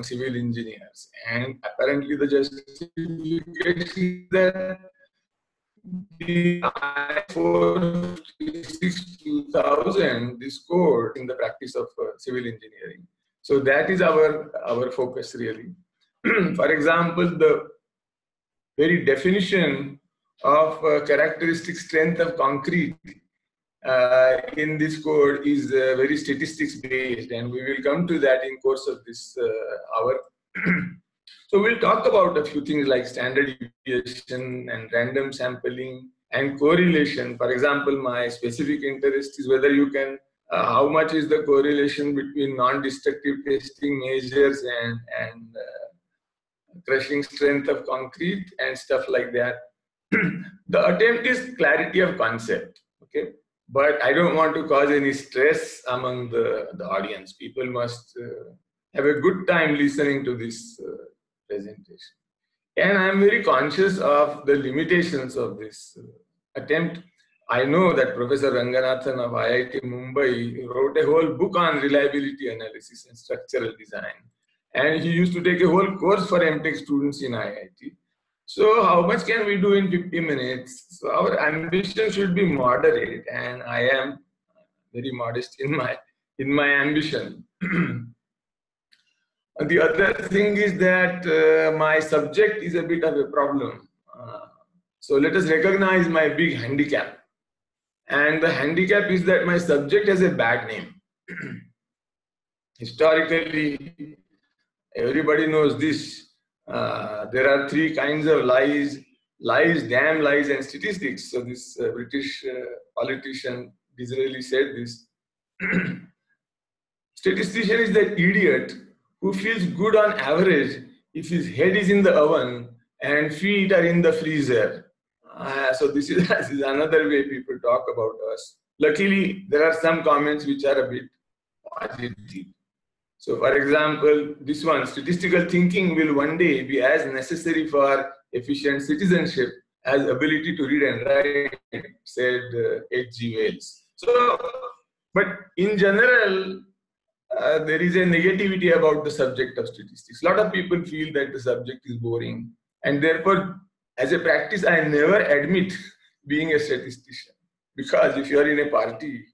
civil engineers, and apparently the justification is that the I-456 2000, this code in the practice of civil engineering. So that is our focus really. For example, the very definition of characteristic strength of concrete in this code is very statistics based, and we will come to that in course of this hour. So we'll talk about a few things like standard deviation and random sampling and correlation. For example, my specific interest is whether you can, how much is the correlation between non-destructive testing measures and crushing strength of concrete and stuff like that. The attempt is clarity of concept, okay? But I don't want to cause any stress among the audience. People must have a good time listening to this presentation. And I'm very conscious of the limitations of this attempt. I know that Professor Ranganathan of IIT Mumbai wrote a whole book on reliability analysis and structural design. And he used to take a whole course for MTech students in IIT. So how much can we do in 50 minutes? So our ambition should be moderate, and I am very modest in my ambition. The other thing is that my subject is a bit of a problem. So let us recognize my big handicap. And the handicap is that my subject has a bad name. Historically, everybody knows this. There are three kinds of lies: damn lies, and statistics. So this British politician Disraeli said this. Statistician is that idiot who feels good on average if his head is in the oven and feet are in the freezer. So this is another way people talk about us. Luckily, there are some comments which are a bit positive. So for example, this one, statistical thinking will one day be as necessary for efficient citizenship as ability to read and write, said H.G. Wells. So, but in general, there is a negativity about the subject of statistics. A lot of people feel that the subject is boring, and therefore, as a practice, I never admit being a statistician, because if you are in a party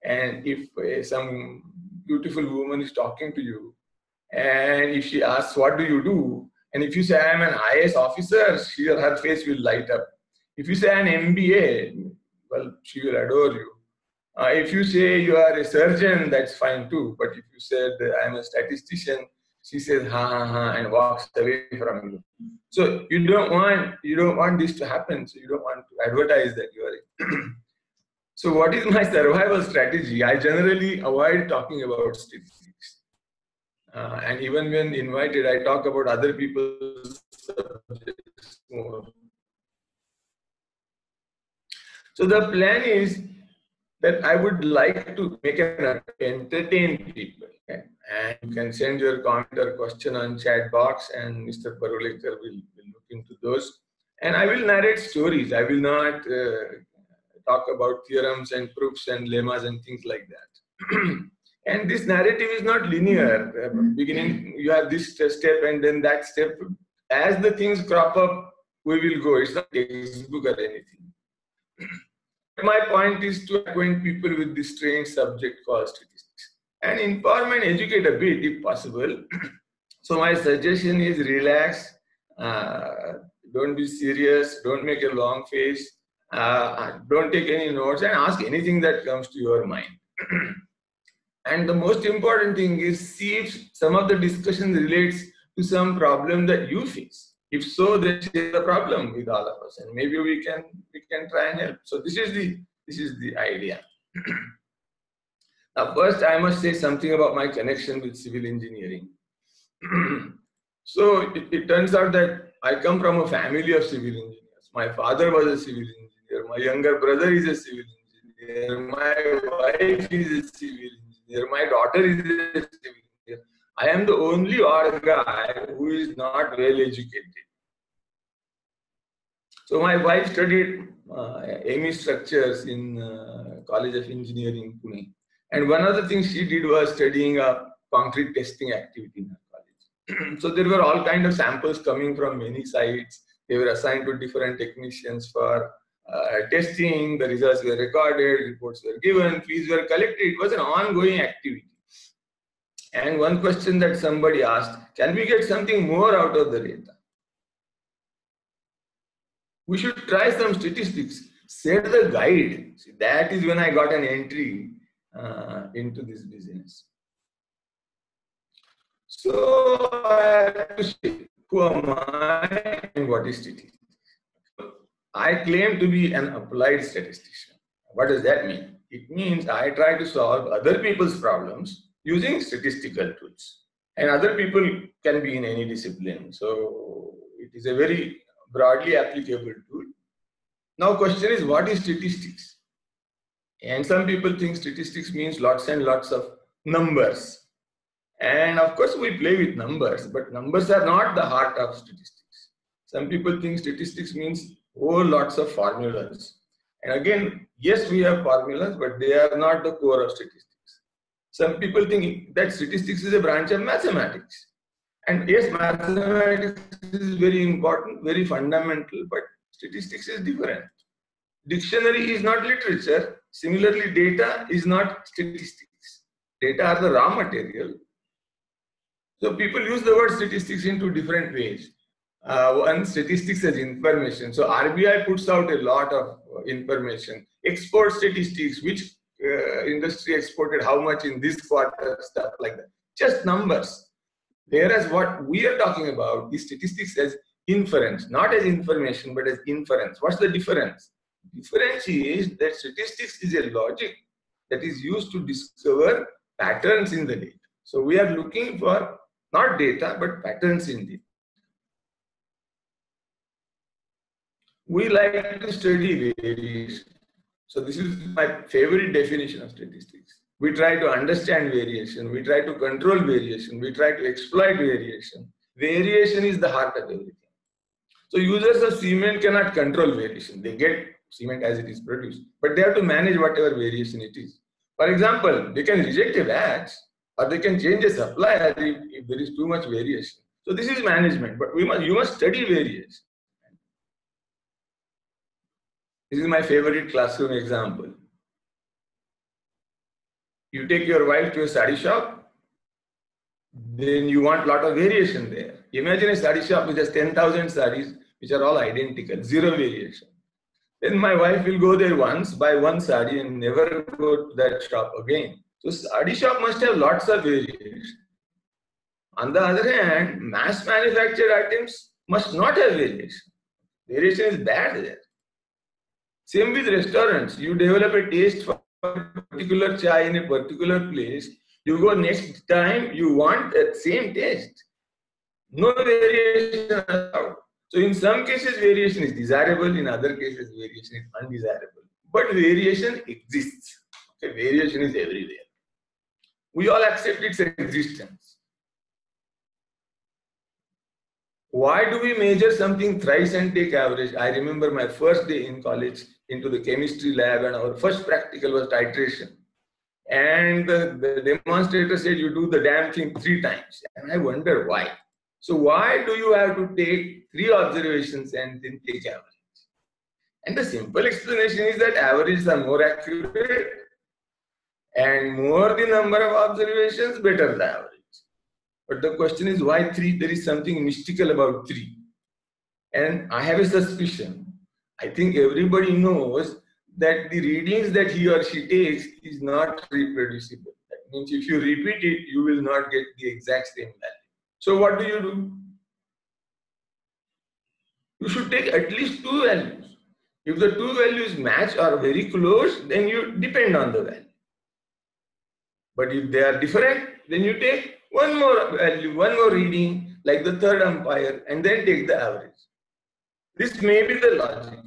and if some beautiful woman is talking to you, and if she asks, what do you do? And if you say, I am an IAS officer, her face will light up. If you say an MBA, well, she will adore you. If you say you are a surgeon, that's fine too. But if you said, I am a statistician, she says, ha ha ha, and walks away from you. So you don't want this to happen. So you don't want to advertise that you are. So what is my survival strategy? I generally avoid talking about statistics. And even when invited, I talk about other people's subjects more. So the plan is that I would like to make an entertain people. Okay? And you can send your comment or question on chat box, and Mr. Parulekar will look into those. And I will narrate stories. I will not talk about theorems and proofs and lemmas and things like that. And this narrative is not linear. Beginning, you have this step and then that step. As the things crop up, we will go. It's not textbook or anything. My point is to acquaint people with this strange subject called statistics and inform and educate a bit if possible. So my suggestion is relax, don't be serious, don't make a long face, don't take any notes, and ask anything that comes to your mind. And the most important thing is see if some of the discussion relates to some problem that you face. If so, then share the problem with all of us, and maybe we can try and help. So this is the idea. Now, first, I must say something about my connection with civil engineering. So it turns out that I come from a family of civil engineers. My father was a civil engineer. My younger brother is a civil engineer. My wife is a civil engineer. My daughter is a civil engineer. I am the only odd guy who is not well educated. So my wife studied AMI structures in College of Engineering, Pune. And one of the things she did was studying a concrete testing activity in her college. So there were all kind of samples coming from many sites. They were assigned to different technicians for testing. The results were recorded, reports were given, fees were collected. It was an ongoing activity. And one question that somebody asked, can we get something more out of the data? We should try some statistics. Set the guide. See, that is when I got an entry into this business. So I have to say, who am I and what is statistics? I claim to be an applied statistician. What does that mean? It means I try to solve other people's problems using statistical tools. And other people can be in any discipline. So it is a very broadly applicable tool. Now question is, what is statistics? And some people think statistics means lots and lots of numbers. And of course we play with numbers, but numbers are not the heart of statistics. Some people think statistics means lots of formulas. And again, yes, we have formulas, but they are not the core of statistics. Some people think that statistics is a branch of mathematics. And yes, mathematics is very important, very fundamental, but statistics is different. Dictionary is not literature. Similarly, data is not statistics. Data are the raw material. So people use the word statistics in two different ways. One, statistics as information. So RBI puts out a lot of information. Export statistics, which industry exported how much in this quarter, stuff like that. Just numbers. Whereas what we are talking about is statistics as inference, not as information, but as inference. What's the difference? The difference is that statistics is a logic that is used to discover patterns in the data. So we are looking for not data, but patterns in data. We like to study variation. So this is my favorite definition of statistics. We try to understand variation. We try to control variation. We try to exploit variation. Variation is the heart of everything. So users of cement cannot control variation. They get cement as it is produced, but they have to manage whatever variation it is. For example, they can reject a batch, or they can change a supplier if there is too much variation. So this is management, but you must study variation. This is my favorite classroom example. You take your wife to a sari shop, then you want a lot of variation there. Imagine a sari shop which has 10,000 saris, which are all identical, zero variation. Then my wife will go there once, buy one sari and never go to that shop again. So sari shop must have lots of variation. On the other hand, mass manufactured items must not have variation. Variation is bad there. Same with restaurants. You develop a taste for a particular chai in a particular place. You go next time, you want that same taste. No variation allowed. So in some cases, variation is desirable. In other cases, variation is undesirable. But variation exists. Okay, variation is everywhere. We all accept its existence. Why do we measure something thrice and take average? I remember my first day in college into the chemistry lab, and our first practical was titration. And the demonstrator said, you do the damn thing 3 times. And I wonder why. So why do you have to take 3 observations and then take average? And the simple explanation is that averages are more accurate, and more the number of observations, better the average. But the question is, why 3? There is something mystical about 3. And I have a suspicion. I think everybody knows that the readings that he or she takes is not reproducible. That means if you repeat it, you will not get the exact same value. So what do? You should take at least 2 values. If the 2 values match or very close, then you depend on the value. But if they are different, then you take one more value, one more reading, like the third umpire, and then take the average. This may be the logic.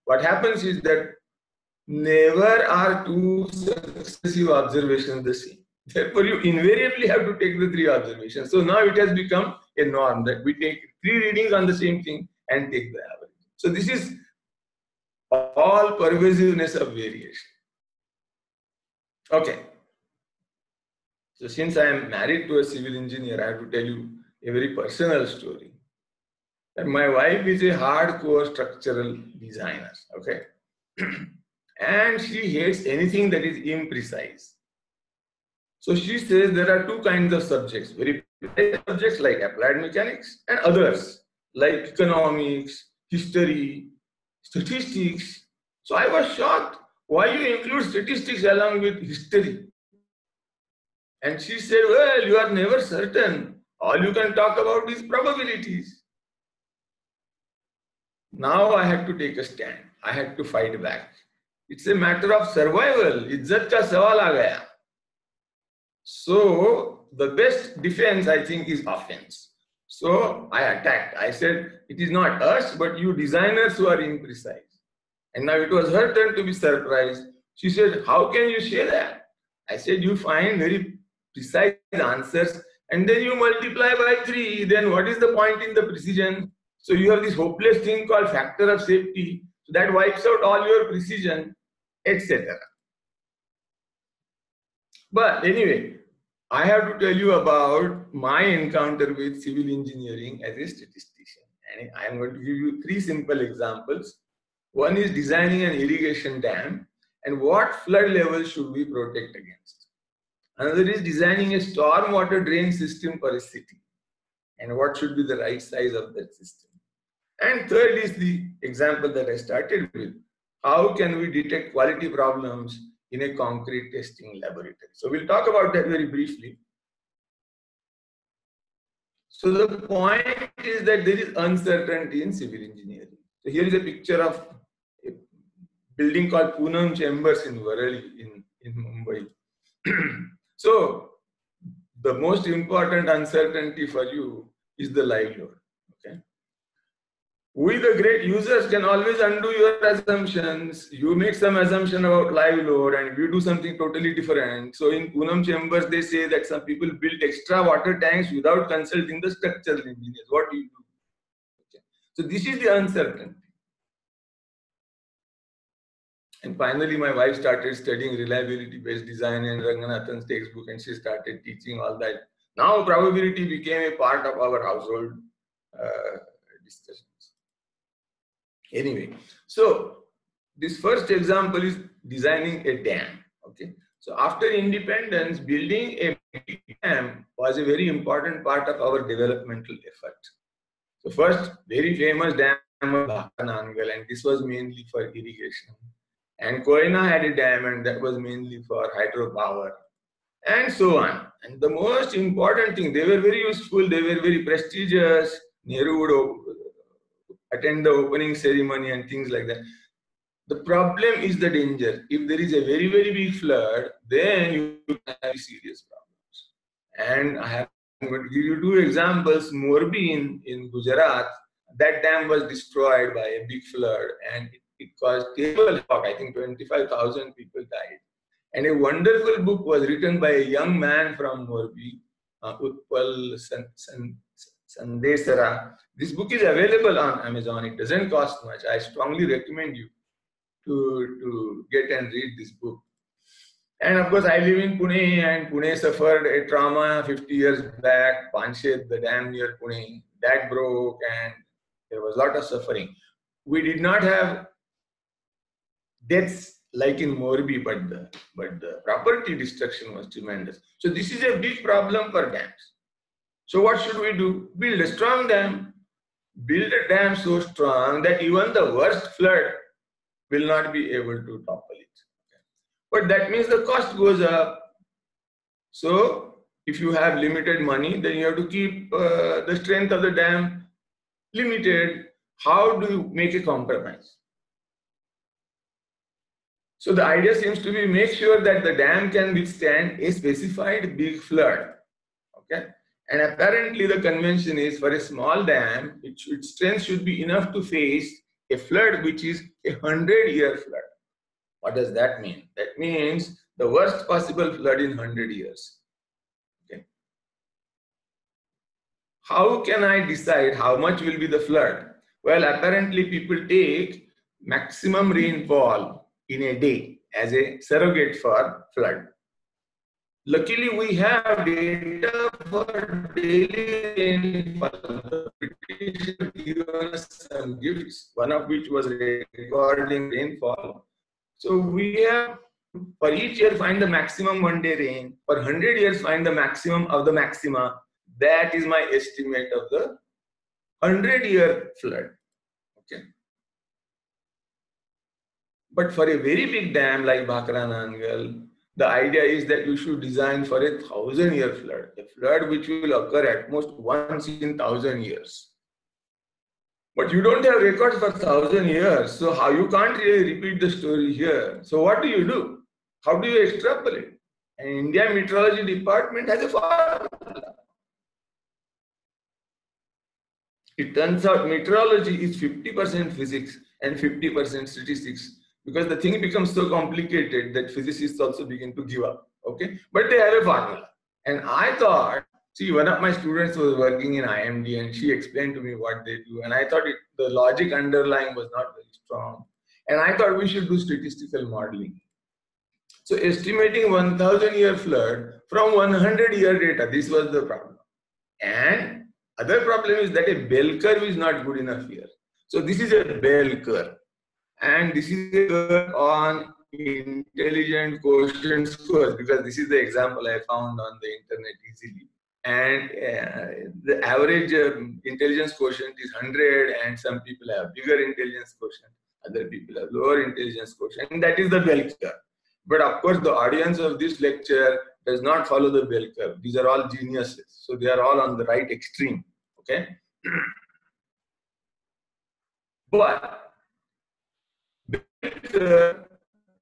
What happens is that never are 2 successive observations the same. Therefore, you invariably have to take the 3 observations. So now it has become a norm that we take 3 readings on the same thing and take the average. So this is all pervasiveness of variation. Okay. So since I am married to a civil engineer, I have to tell you a very personal story. And my wife is a hardcore structural designer, okay? And she hates anything that is imprecise. So she says there are two kinds of subjects, very precise subjects like applied mechanics and others like economics, history, statistics. So I was shocked. Why you include statistics along with history? And she said, well, you are never certain. All you can talk about is probabilities. Now I have to take a stand. I have to fight back. It's a matter of survival. Izzat ka sawal aa gaya. So the best defense, I think, is offense. So I attacked. I said, it is not us, but you designers who are imprecise. And now it was her turn to be surprised. She said, how can you say that? I said, you find very precise answers and then you multiply by 3. Then what is the point in the precision? So you have this hopeless thing called factor of safety. So that wipes out all your precision, etc. But anyway, I have to tell you about my encounter with civil engineering as a statistician. And I am going to give you 3 simple examples. One is designing an irrigation dam and what flood level should we protect against. Another is designing a stormwater drain system for a city and what should be the right size of that system. And third is the example that I started with. How can we detect quality problems in a concrete testing laboratory? So we'll talk about that very briefly. So the point is that there is uncertainty in civil engineering. So here is a picture of a building called Poonam Chambers in Varali in Mumbai. So the most important uncertainty for you is the live load. Okay. We, the great users, can always undo your assumptions. You make some assumption about live load and we do something totally different. So in Poonam Chambers, they say that some people build extra water tanks without consulting the structural engineers. What do you do? Okay. So this is the uncertainty. And finally, my wife started studying reliability-based design in Ranganathan's textbook and she started teaching all that. Now probability became a part of our household discussions. Anyway, so this first example is designing a dam. Okay, so after independence, building a dam was a very important part of our developmental effort. So first, very famous dam was Bhakanangal, and this was mainly for irrigation. And Koyna had a dam, and that was mainly for hydropower, and so on. And the most important thing, they were very useful, they were very prestigious. Nehru would attend the opening ceremony and things like that. The problem is the danger. If there is a very, very big flood, then you have serious problems. And I'm going to give you 2 examples. Morbi in Gujarat, that dam was destroyed by a big flood and it caused terrible shock. I think 25,000 people died. And a wonderful book was written by a young man from Morbi, Utpal Sandesara. This book is available on Amazon. It doesn't cost much. I strongly recommend you to get and read this book. And of course, I live in Pune, and Pune suffered a trauma 50 years back. Panshet, the dam near Pune, that broke, and there was a lot of suffering. We did not have deaths like in Morbi, but the property destruction was tremendous. So this is a big problem for dams. So what should we do? Build a strong dam. Build a dam so strong that even the worst flood will not be able to topple it. But that means the cost goes up. So if you have limited money, then you have to keep the strength of the dam limited. How do you make a compromise? So the idea seems to be make sure that the dam can withstand a specified big flood. Okay. And apparently the convention is for a small dam, its strength should be enough to face a flood which is a 100-year flood. What does that mean? That means the worst possible flood in 100 years. Okay. How can I decide how much will be the flood? Well, apparently people take maximum rainfall in a day as a surrogate for flood. Luckily, we have data for daily rainfall, the British have given us some gifts, one of which was recording rainfall. So we have, for each year, find the maximum one-day rain. For 100 years, find the maximum of the maxima. That is my estimate of the 100-year flood. Okay. But for a very big dam like Bhakra Nangal, the idea is that you should design for a 1,000-year flood, a flood which will occur at most once in 1,000 years. But you don't have records for 1,000 years, so how you can't really repeat the story here. So what do? How do you extrapolate? And India Meteorology Department has a formula. It turns out meteorology is 50% physics and 50% statistics, because the thing becomes so complicated that physicists also begin to give up. Okay, but they have a formula. And I thought, see, one of my students was working in IMD and she explained to me what they do. And I thought the logic underlying was not very strong. And I thought we should do statistical modeling. So estimating 1,000-year flood from 100-year data, this was the problem. And other problem is that a bell curve is not good enough here. So this is a bell curve. And this is a curve on intelligent quotient scores, because this is the example I found on the internet easily. And the average intelligence quotient is 100, and some people have bigger intelligence quotient, other people have lower intelligence quotient, and that is the bell curve. But of course, the audience of this lecture does not follow the bell curve. These are all geniuses, so they are all on the right extreme. Okay, but bell curve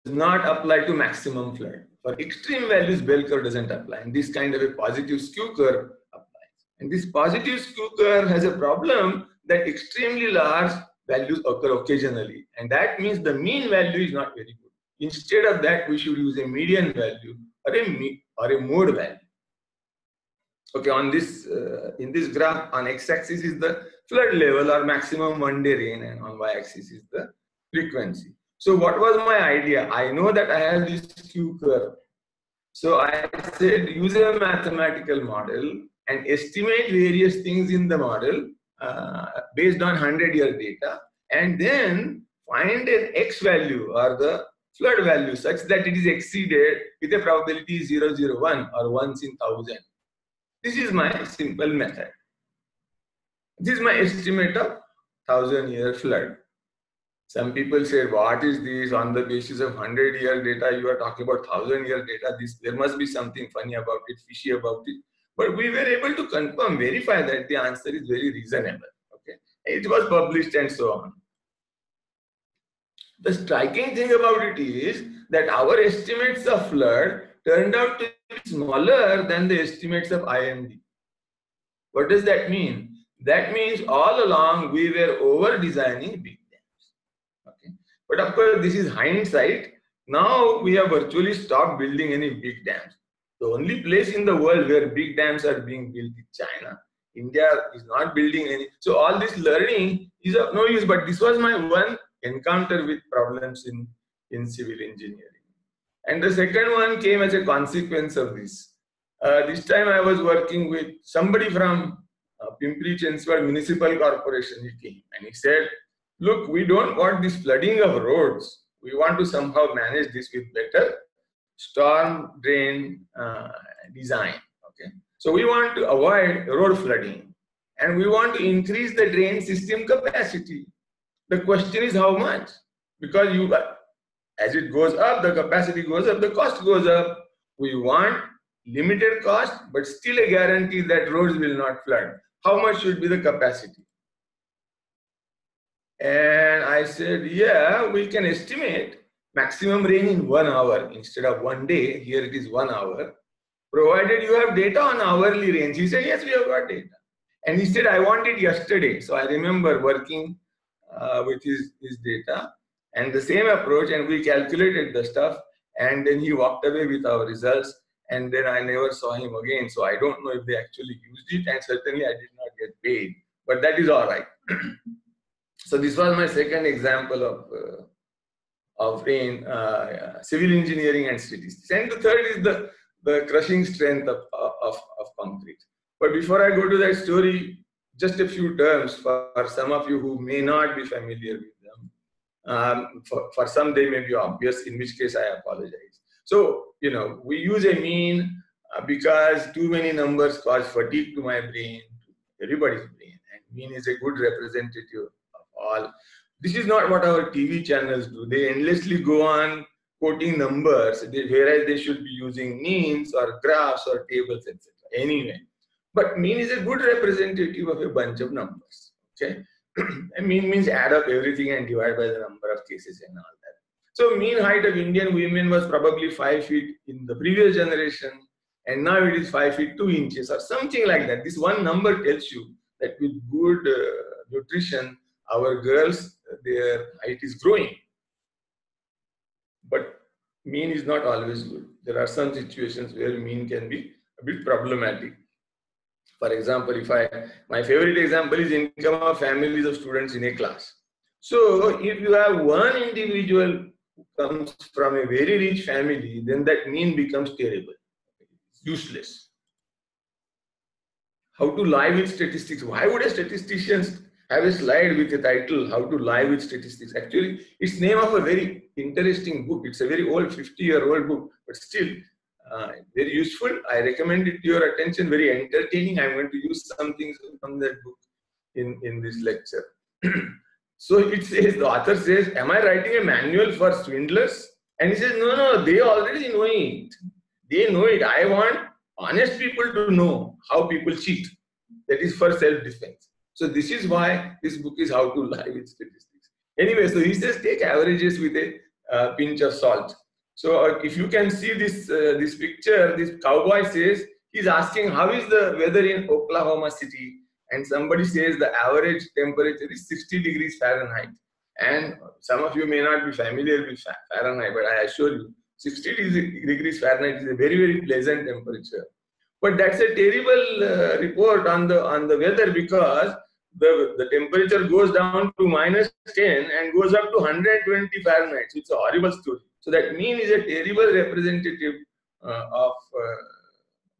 does not apply to maximum flood. For extreme values, bell curve doesn't apply, and this kind of a positive skew curve applies. And this positive skew curve has a problem that extremely large values occur occasionally, and that means the mean value is not very good. Instead of that, we should use a median value or a mode value. Okay, on this in this graph, on x-axis is the flood level or maximum one-day rain, and on y-axis is the frequency. So what was my idea? I know that I have this skew curve. So I said use a mathematical model and estimate various things in the model based on 100-year data, and then find an x value or the flood value such that it is exceeded with a probability 0.001 or once in 1,000. This is my simple method. This is my estimate of 1,000-year flood. Some people say, what is this? On the basis of 100-year data, you are talking about 1,000-year data. There must be something funny about it, fishy about it. But we were able to confirm, verify that the answer is very reasonable. Okay, it was published and so on. The striking thing about it is that our estimates of flood turned out to be smaller than the estimates of IMD. What does that mean? That means all along we were over designing big dams. Okay. But of course, this is hindsight. Now we have virtually stopped building any big dams. The only place in the world where big dams are being built is China. India is not building any. So all this learning is of no use. But this was my one encounter with problems in civil engineering. And the second one came as a consequence of this. This time I was working with somebody from Pimpri-Chinchwad Municipal Corporation. He came and he said, look, we don't want this flooding of roads. We want to somehow manage this with better storm drain design. Okay, so we want to avoid road flooding and we want to increase the drain system capacity. The question is how much? Because as it goes up, the capacity goes up, the cost goes up. We want limited cost, but still a guarantee that roads will not flood. How much should be the capacity? And I said, yeah, we can estimate maximum rain in 1 hour instead of 1 day. Here it is 1 hour, provided you have data on hourly rains. He said, yes, we have got data. And he said, I want it yesterday. So I remember working with his data and the same approach, and we calculated the stuff, and then he walked away with our results, and then I never saw him again. So I don't know if they actually used it, and certainly I did not get paid, but that is all right. So this was my second example of rain, civil engineering and statistics. And the third is the crushing strength of concrete. But before I go to that story, just a few terms for some of you who may not be familiar with them. For some, they may be obvious, in which case I apologize. So, we use a mean because too many numbers cause fatigue to my brain, to everybody's brain, and mean is a good representative of all. This is not what our TV channels do. They endlessly go on quoting numbers, whereas they should be using means or graphs or tables, etc. Anyway, but mean is a good representative of a bunch of numbers. Okay, and mean means add up everything and divide by the number of cases and all that. So mean height of Indian women was probably 5 feet in the previous generation, and now it is 5 feet 2 inches or something like that. This one number tells you that with good nutrition, our girls, their height is growing. But mean is not always good. There are some situations where mean can be a bit problematic. For example, my favorite example is income of families of students in a class. So if you have one individual who comes from a very rich family, then that mean becomes terrible, useless. How to lie with statistics? Why would a statistician have a slide with a title, How to Lie with Statistics? Actually, it's name of a very interesting book. It's a very old, 50-year-old book, but still very useful. I recommend it to your attention, very entertaining. I'm going to use some things from that book in this lecture. So it says, the author says, am I writing a manual for swindlers? And he says, no, they already know it. They know it. I want honest people to know how people cheat. That is for self-defense. So this is why this book is How to Lie with Statistics. Anyway, so he says take averages with a pinch of salt. So if you can see this picture, this cowboy says, he's asking how is the weather in Oklahoma City, and somebody says the average temperature is 60 degrees Fahrenheit. And some of you may not be familiar with Fahrenheit, but I assure you, 60 degrees Fahrenheit is a very, very pleasant temperature. But that's a terrible report on the weather, because the temperature goes down to -10 and goes up to 120 Fahrenheit. So it's a horrible story. So that mean is a terrible representative of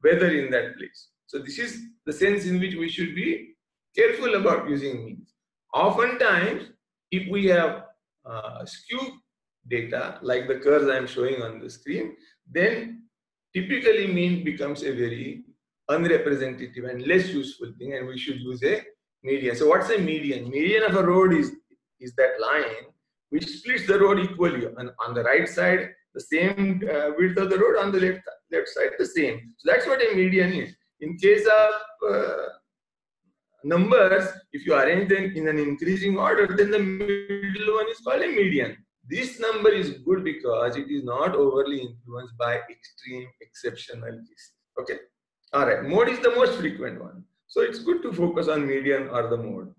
weather in that place. So this is the sense in which we should be careful about using means. Oftentimes, if we have skewed data, like the curves I'm showing on the screen, then typically mean becomes a very unrepresentative and less useful thing, and we should use a median. So what's a median? Median of a road is that line which splits the road equally. On the right side, the same width of the road, on the left side, the same. So that's what a median is. In case of numbers, if you arrange them in an increasing order, then the middle one is called a median. This number is good because it is not overly influenced by extreme exceptional cases. Okay. All right. Mode is the most frequent one. So it's good to focus on median or the mode.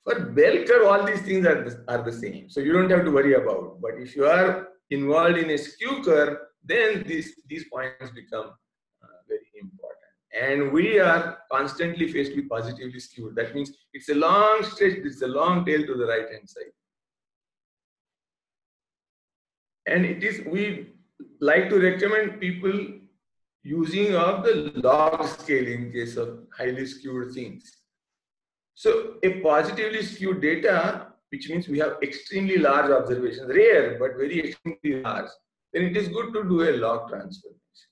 For bell curve, all these things are the same. So you don't have to worry about. But if you are involved in a skew curve, then these points become very important. And we are constantly faced with positively skewed. That means it's a long stretch, it's a long tail to the right hand side. And we like to recommend people using of the log scale in case of highly skewed things. So a positively skewed data, which means we have extremely large observations, rare but very extremely large, then it is good to do a log transformation.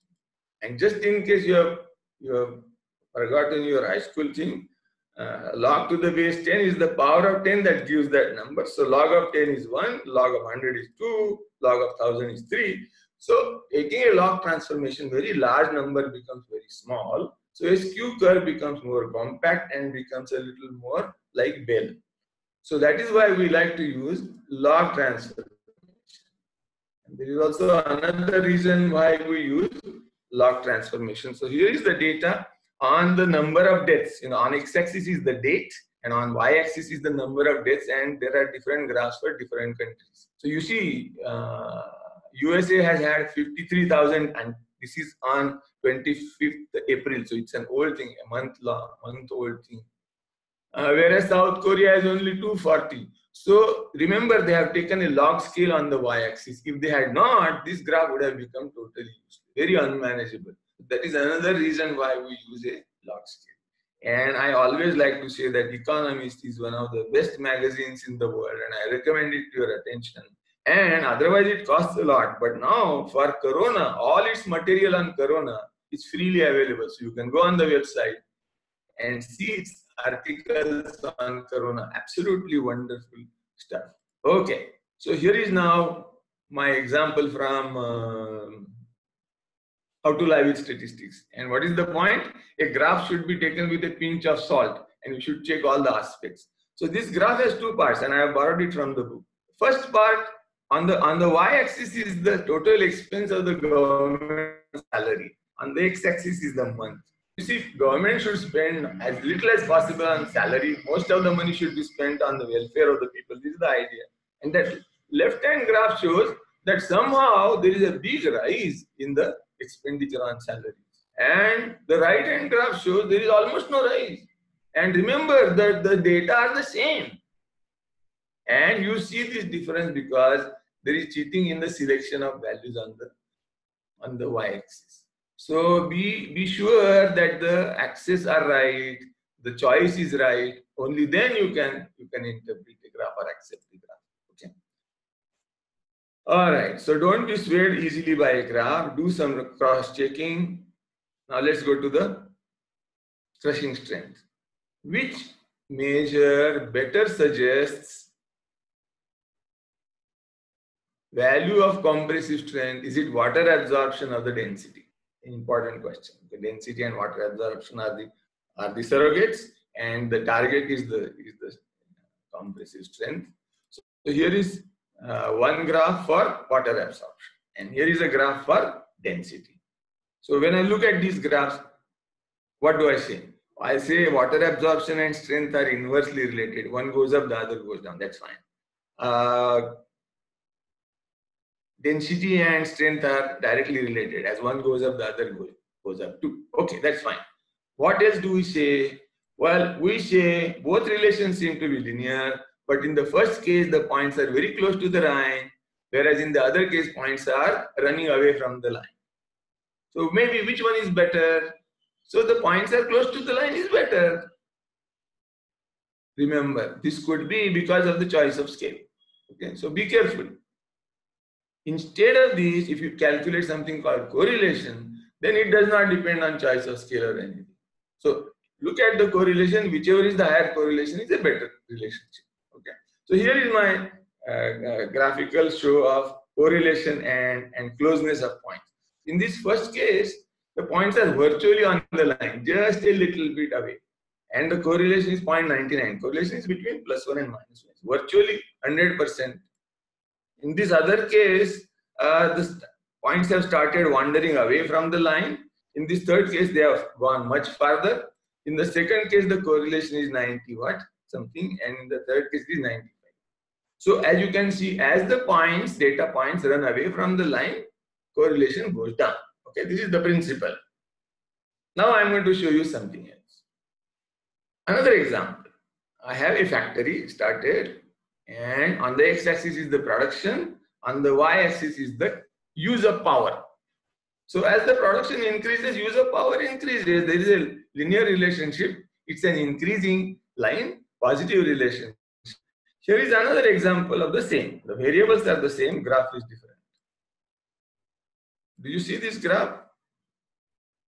And just in case you have forgotten your high school thing, log to the base 10 is the power of 10 that gives that number. So log of 10 is 1, log of 100 is 2, log of 1000 is 3. So taking a log transformation, very large number becomes very small. So a skew curve becomes more compact and becomes a little more like bell. So that is why we like to use log transformation. And there is also another reason why we use log transformation. So here is the data on the number of deaths. On x-axis is the date, and on y-axis is the number of deaths, and there are different graphs for different countries. So you see, USA has had 53,000, and this is on 25th April. So it's an old thing, a month old thing. Whereas South Korea has only 240. So remember, they have taken a log scale on the y-axis. If they had not, this graph would have become totally useless, very unmanageable. That is another reason why we use a log scale. And I always like to say that Economist is one of the best magazines in the world, and I recommend it to your attention. And otherwise it costs a lot. But now for Corona, all its material on Corona is freely available. So you can go on the website and see its articles on Corona. Absolutely wonderful stuff. Okay, so here is now my example from how to lie with statistics. And what is the point? A graph should be taken with a pinch of salt, and you should check all the aspects. So this graph has two parts, and I have borrowed it from the book. First part, on the y-axis is the total expense of the government salary. On the x-axis is the month. You see, government should spend as little as possible on salary. Most of the money should be spent on the welfare of the people. This is the idea. And that left-hand graph shows that somehow there is a big rise in the expenditure on salaries. And the right-hand graph shows there is almost no rise. And remember that the data are the same. And you see this difference because there is cheating in the selection of values on the y-axis. So be sure that the axes are right, the choice is right. Only then you can interpret the graph or accept the graph. Okay. All right. So don't be swayed easily by a graph. Do some cross-checking. Now let's go to the crushing strength. Which measure better suggests value of compressive strength? Is it water absorption or the density? Important question. The density and water absorption are the surrogates, and the target is the compressive strength. So here is one graph for water absorption, and here is a graph for density. So when I look at these graphs, what do I say? I say water absorption and strength are inversely related. One goes up, the other goes down. That's fine. Density and strength are directly related. As one goes up, the other goes up too. Okay, that's fine. What else do we say? Well, we say both relations seem to be linear, but in the first case, the points are very close to the line, whereas in the other case, points are running away from the line. So maybe which one is better? So the points are close to the line is better. Remember, this could be because of the choice of scale. Okay, so be careful. Instead of this, if you calculate something called correlation, then it does not depend on choice of scale or anything. So look at the correlation, whichever is the higher correlation is a better relationship. Okay. So here is my graphical show of correlation and closeness of points. In this first case, the points are virtually on the line, just a little bit away. And the correlation is 0.99. Correlation is between +1 and -1. Virtually 100%. In this other case, the points have started wandering away from the line. In this third case, they have gone much farther. In the second case, the correlation is 90 what something, and in the third case, it is 95. So as you can see, as the data points run away from the line, correlation goes down. Okay, this is the principle. Now I'm going to show you something else. Another example. I have a factory started, and on the x-axis is the production, on the y-axis is the use of power. So as the production increases, use of power increases. There is a linear relationship. It's an increasing line, positive relationship. Here is another example of the same. The variables are the same, graph is different. Do you see this graph?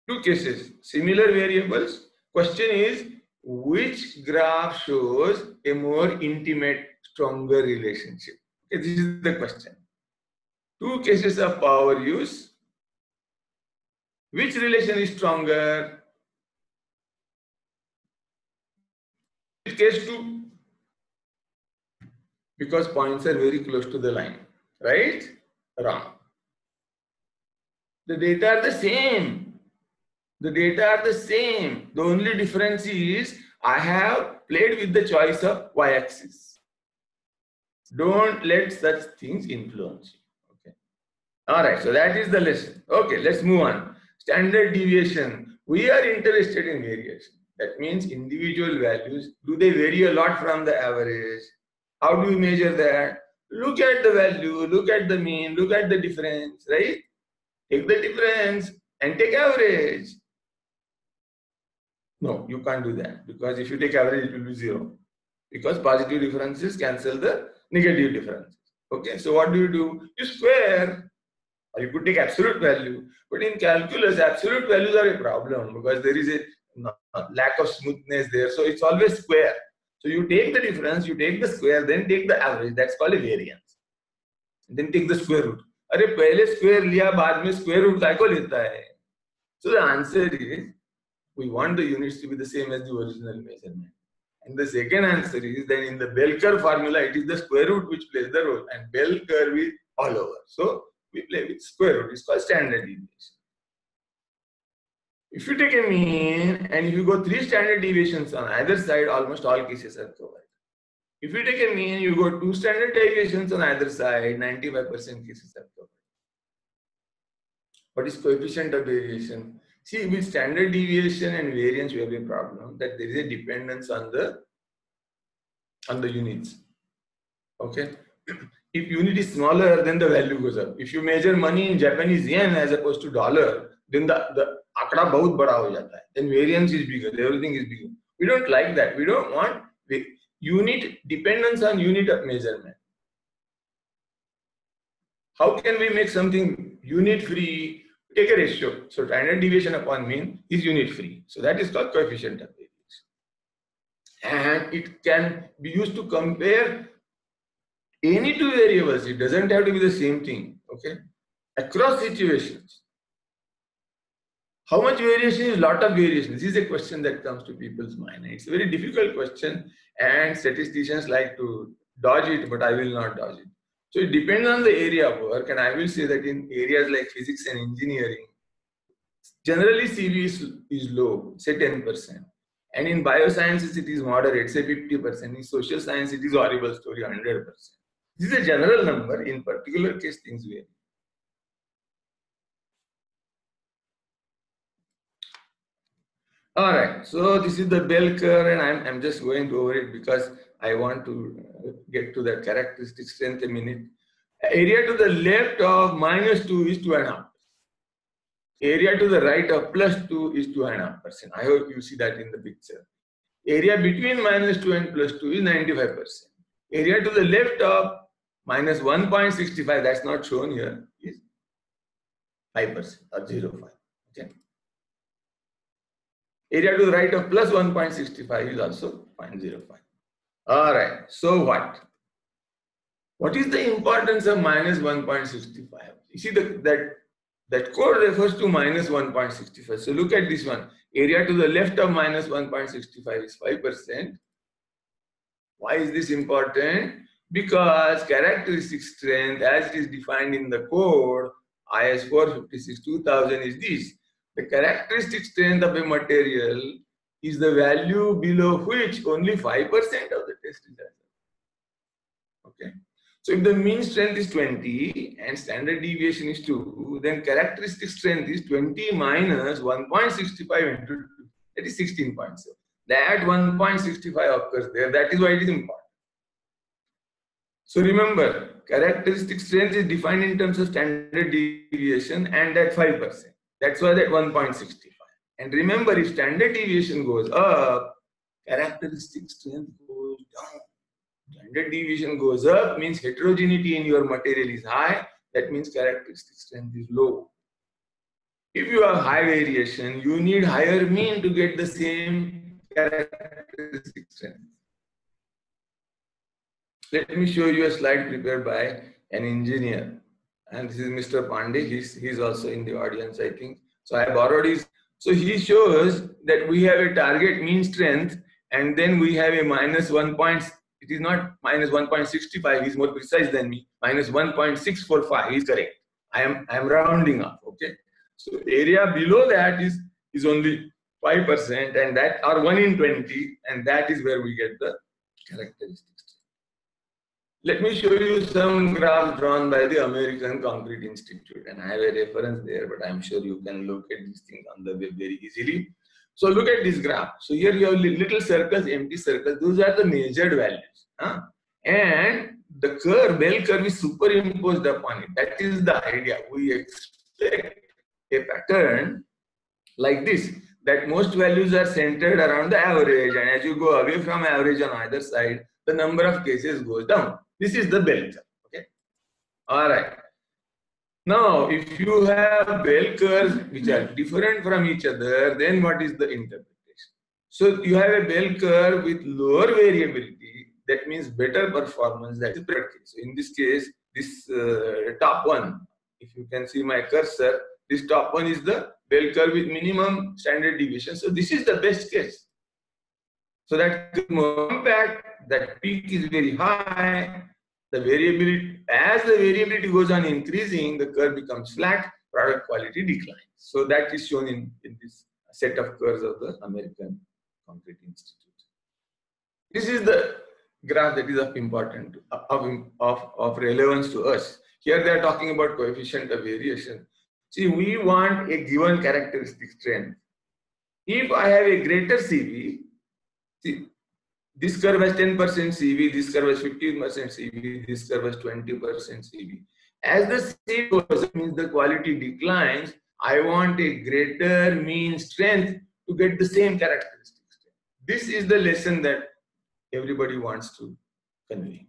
Two cases, similar variables. Question is, which graph shows a more intimate, stronger relationship? Okay, this is the question. Two cases of power use. Which relation is stronger? Which case 2? Because points are very close to the line. Right? Wrong. The data are the same. The data are the same. The only difference is I have played with the choice of y-axis. Don't let such things influence you. Okay. All right. So that is the lesson. Okay. Let's move on. Standard deviation. We are interested in variation. That means individual values. Do they vary a lot from the average? How do we measure that? Look at the value. Look at the mean. Look at the difference. Right? Take the difference. and take average. No, you can't do that, because if you take average, it will be 0. Because positive differences cancel the negative differences. Okay, so what do? You square, or you could take absolute value. But in calculus, absolute values are a problem because there is a lack of smoothness there. So it's always square. So you take the difference, you take the square, then take the average. That's called a variance. Then take the square root. अरे पहले square लिया, बाद में square root काय को लेता है? So the answer is, we want the units to be the same as the original measurement. And the second answer is that in the bell curve formula, it is the square root which plays the role, and bell curve is all over. So we play with square root. It's called standard deviation. If you take a mean and if you go 3 standard deviations on either side, almost all cases are covered. If you take a mean, you go 2 standard deviations on either side, 95% cases are covered. What is coefficient of variation? See, with standard deviation and variance, we have a problem that there is a dependence on the units. Okay. If unit is smaller, then the value goes up. If you measure money in Japanese yen as opposed to dollar, then the akda bahut bada ho jata hai. Then variance is bigger. Everything is bigger. We don't like that. We don't want unit dependence on unit of measurement. How can we make something unit free? Take a ratio. So standard deviation upon mean is unit free. So that is called coefficient of variation. And it can be used to compare any 2 variables. It doesn't have to be the same thing. Okay. Across situations. How much variation is lot of variation? This is a question that comes to people's mind. It's a very difficult question, and statisticians like to dodge it, but I will not dodge it. So it depends on the area of work, and I will say that in areas like physics and engineering, generally CV is low, say 10%. And in biosciences, it is moderate, say 50%. In social science, it is horrible story, 100%. This is a general number. In particular case, things vary. All right, so this is the bell curve, and I'm just going over it because I want to get to the characteristic strength in a minute. Area to the left of -2 is 2.5%. Area to the right of +2 is 2.5%. I hope you see that in the picture. Area between -2 and +2 is 95%. Area to the left of -1.65, that's not shown here, is 5% or 0.5. Okay. Area to the right of +1.65 is also 0.05. All right, so what? What is the importance of -1.65? You see that code refers to -1.65. So look at this one. Area to the left of -1.65 is 5%. Why is this important? Because characteristic strength, as it is defined in the code, IS 456-2000 is this. The characteristic strength of a material is the value below which only 5% of the test is done. Okay. So if the mean strength is 20 and standard deviation is 2, then characteristic strength is 20 minus 1.65 into 2. That is 16.7. That 1.65 occurs there. That is why it is important. So remember, characteristic strength is defined in terms of standard deviation and at 5%. That's why that 1.65. And remember, if standard deviation goes up, characteristic strength goes down. Standard deviation goes up means heterogeneity in your material is high. That means characteristic strength is low. If you have high variation, you need higher mean to get the same characteristic strength. Let me show you a slide prepared by an engineer. And this is Mr. Pandey. He's also in the audience, I think. So I borrowed his. So he shows that we have a target mean strength, and then we have a -1. It is not -1.65. He's more precise than me. -1.645 is correct. I am rounding up. Okay. So area below that is only 5%, and that are 1 in 20, and that is where we get the characteristics. Let me show you some graphs drawn by the American Concrete Institute, and I have a reference there, but I'm sure you can locate this thing on the web very easily. So look at this graph. So here you have little circles, empty circles. Those are the measured values. And the curve, bell curve is superimposed upon it. That is the idea. We expect a pattern like this, that most values are centered around the average, and as you go away from average on either side, the number of cases goes down. This is the bell curve. Okay. All right. Now, if you have bell curves which are different from each other, then what is the interpretation? So you have a bell curve with lower variability, that means better performance. That is preferred case. So in this case, this top one, if you can see my cursor, this top one is the bell curve with minimum standard deviation. So this is the best case. So that compact, that peak is very high. The variability, as the variability goes on increasing, the curve becomes flat, product quality declines. So that is shown in this set of curves of the American Concrete Institute. This is the graph that is of important, of relevance to us. Here they are talking about coefficient of variation. See, we want a given characteristic strength. If I have a greater CV, see, this curve has 10% CV, this curve has 15% CV, this curve has 20% CV. As the CV goes, it means the quality declines. I want a greater mean strength to get the same characteristic strength. This is the lesson that everybody wants to convey.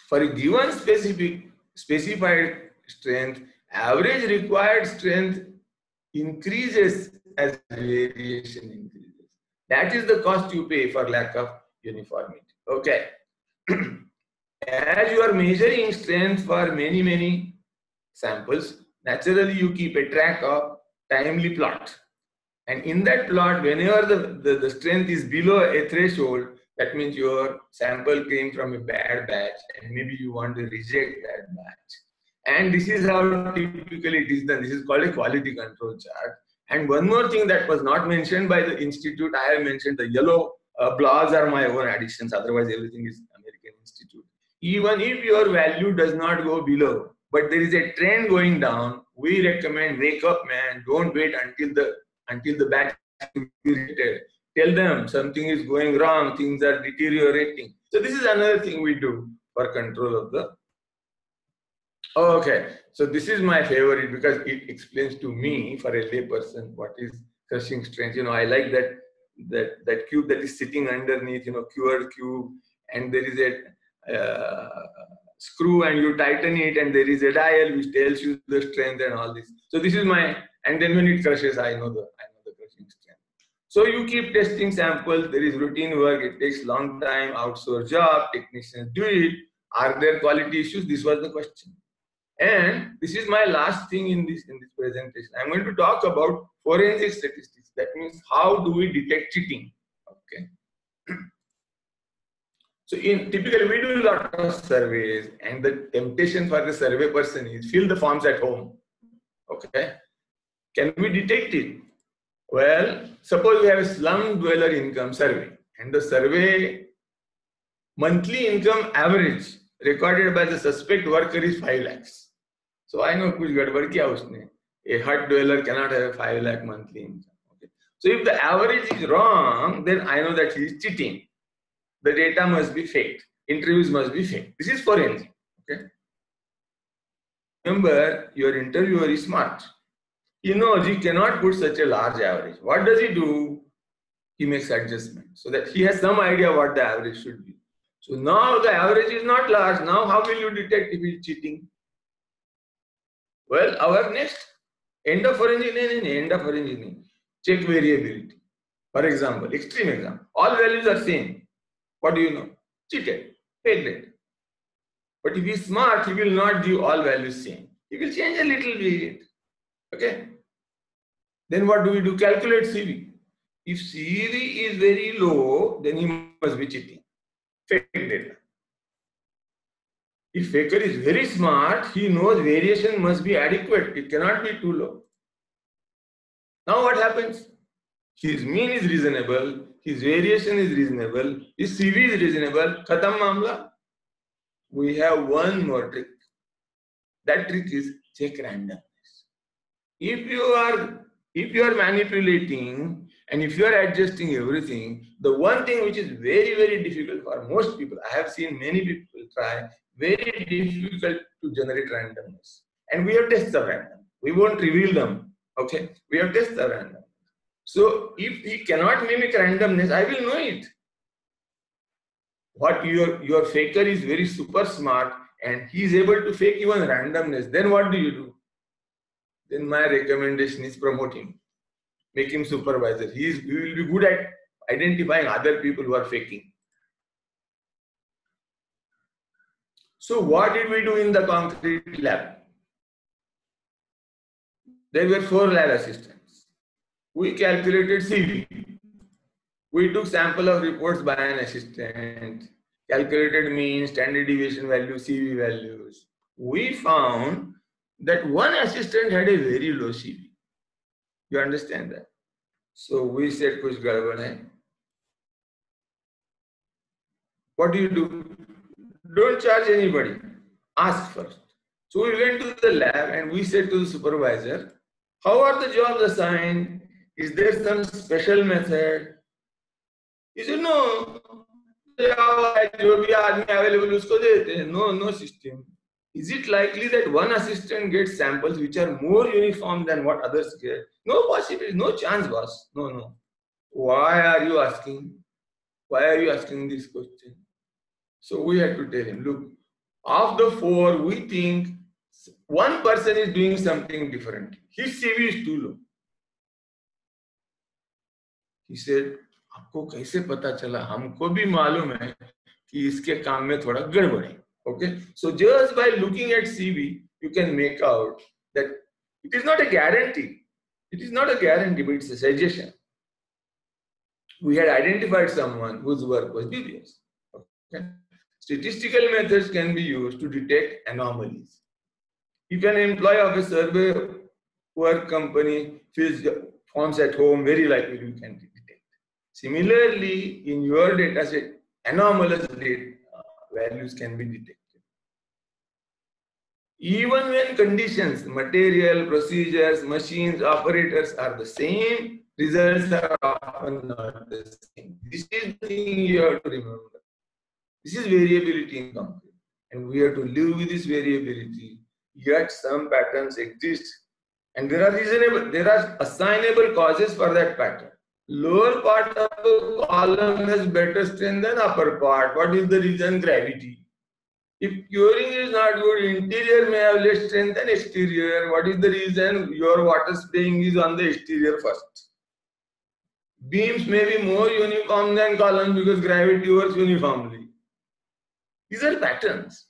For a given specified strength, average required strength increases as variation increases. That is the cost you pay for lack of uniformity. Okay. As you are measuring strength for many samples, naturally you keep a track of timely plot. And in that plot, whenever the strength is below a threshold, that means your sample came from a bad batch and maybe you want to reject that batch. And this is how typically it is done. This is called a quality control chart. And one more thing that was not mentioned by the institute, I have mentioned the yellow blobs are my own additions. Otherwise, everything is American Institute. Even if your value does not go below, but there is a trend going down, we recommend wake up, man. Don't wait until the batch is rejected. Tell them something is going wrong, things are deteriorating. So this is another thing we do for control of the. Okay, so this is my favorite because it explains to me, for a layperson, what is crushing strength. You know, I like that cube that is sitting underneath, you know, cured cube, and there is a screw, and you tighten it, and there is a dial which tells you the strength and all this. So this is my, and then when it crushes, I know the crushing strength. So you keep testing samples. There is routine work. It takes long time. Outsource job. Technicians do it. Are there quality issues? This was the question. And this is my last thing in this presentation. I'm going to talk about forensic statistics. That means how do we detect cheating? Okay. So typically we do a lot of surveys, and the temptation for the survey person is fill the forms at home. Okay. Can we detect it? Well, suppose we have a slum dweller income survey, and the survey monthly income average recorded by the suspect worker is 5 lakhs. So I know kuch gadbad kiya usne. A hut dweller cannot have 5 lakh monthly income. Okay. So if the average is wrong, then I know that he is cheating. The data must be faked. Interviews must be faked. This is forensic. Okay. Remember, your interviewer is smart. He knows he cannot put such a large average. What does he do? He makes adjustments so that he has some idea what the average should be. So now the average is not large. Now how will you detect if he is cheating? Well, our next end of forensic check variability. For example, extreme example, all values are same. What do you know? Cheated, faked it. But if he is smart, he will not give all values same. He will change a little bit. Okay. Then what do we do? Calculate CV. If CV is very low, then he must be cheating. Fake data. If faker is very smart, he knows variation must be adequate. It cannot be too low. Now what happens? His mean is reasonable, his variation is reasonable, his CV is reasonable. Khatam mamla. We have one more trick. That trick is check randomness. If you are manipulating and if you are adjusting everything, the one thing which is very difficult for most people, I have seen many people try, very difficult to generate randomness. and we have tests of random. We won't reveal them. Okay, we have tests of random. So if he cannot mimic randomness, I will know it. What your faker is very super smart and he is able to fake even randomness, then what do you do? Then my recommendation is promote him, make him supervisor. He will be good at identifying other people who are faking. So what did we do in the concrete lab? There were 4 lab assistants. We calculated CV. We took sample of reports by an assistant, calculated mean, standard deviation value, CV values. We found that one assistant had a very low CV. You understand that? So we said, kuch gadbad hai. What do? Don't charge anybody. Ask first. So we went to the lab and we said to the supervisor, how are the jobs assigned? Is there some special method? He said, no. No system. Is it likely that one assistant gets samples which are more uniform than what others get? No possibility, no chance, boss. No. Why are you asking? Why are you asking this question? So we had to tell him, look, of the 4, we think one person is doing something different. His CV is too low. He said, आपको कैसे पता चला? हमको भी मालूम है कि इसके काम में थोड़ा गड़बड़ है. Okay, so just by looking at CV, you can make out that it is not a guarantee. It is not a guarantee, but it's a suggestion. We had identified someone whose work was dubious. Okay. Statistical methods can be used to detect anomalies. If an employee of a survey work company fills forms at home, very likely you can detect. Similarly, in your data set, anomalous values can be detected. Even when conditions, material, procedures, machines, operators are the same, results are often not the same. This is the thing you have to remember. This is variability in concrete, and we have to live with this variability. Yet some patterns exist, and there are assignable causes for that pattern. Lower part of the column has better strength than upper part. What is the reason? Gravity. If curing is not good, interior may have less strength than exterior. What is the reason? Your water spraying is on the exterior first. Beams may be more uniform than columns because gravity works uniformly. These are patterns.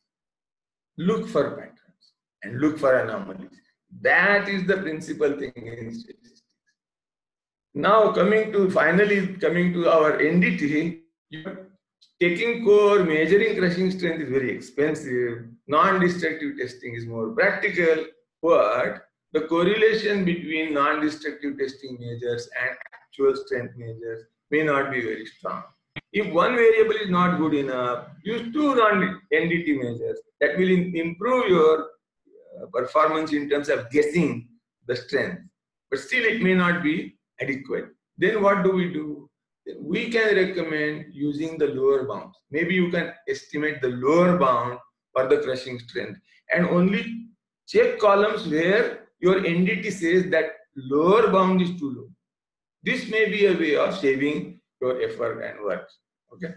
Look for patterns and look for anomalies. That is the principal thing in statistics. Now finally coming to our NDT, taking core, measuring crushing strength is very expensive. Non-destructive testing is more practical, but the correlation between non-destructive testing measures and actual strength measures may not be very strong. If one variable is not good enough, use 2 non-NDT measures that will improve your performance in terms of guessing the strength, but still it may not be adequate. Then what do? We can recommend using the lower bounds. Maybe you can estimate the lower bound for the crushing strength and only check columns where your NDT says that lower bound is too low. This may be a way of saving your effort and work. Okay.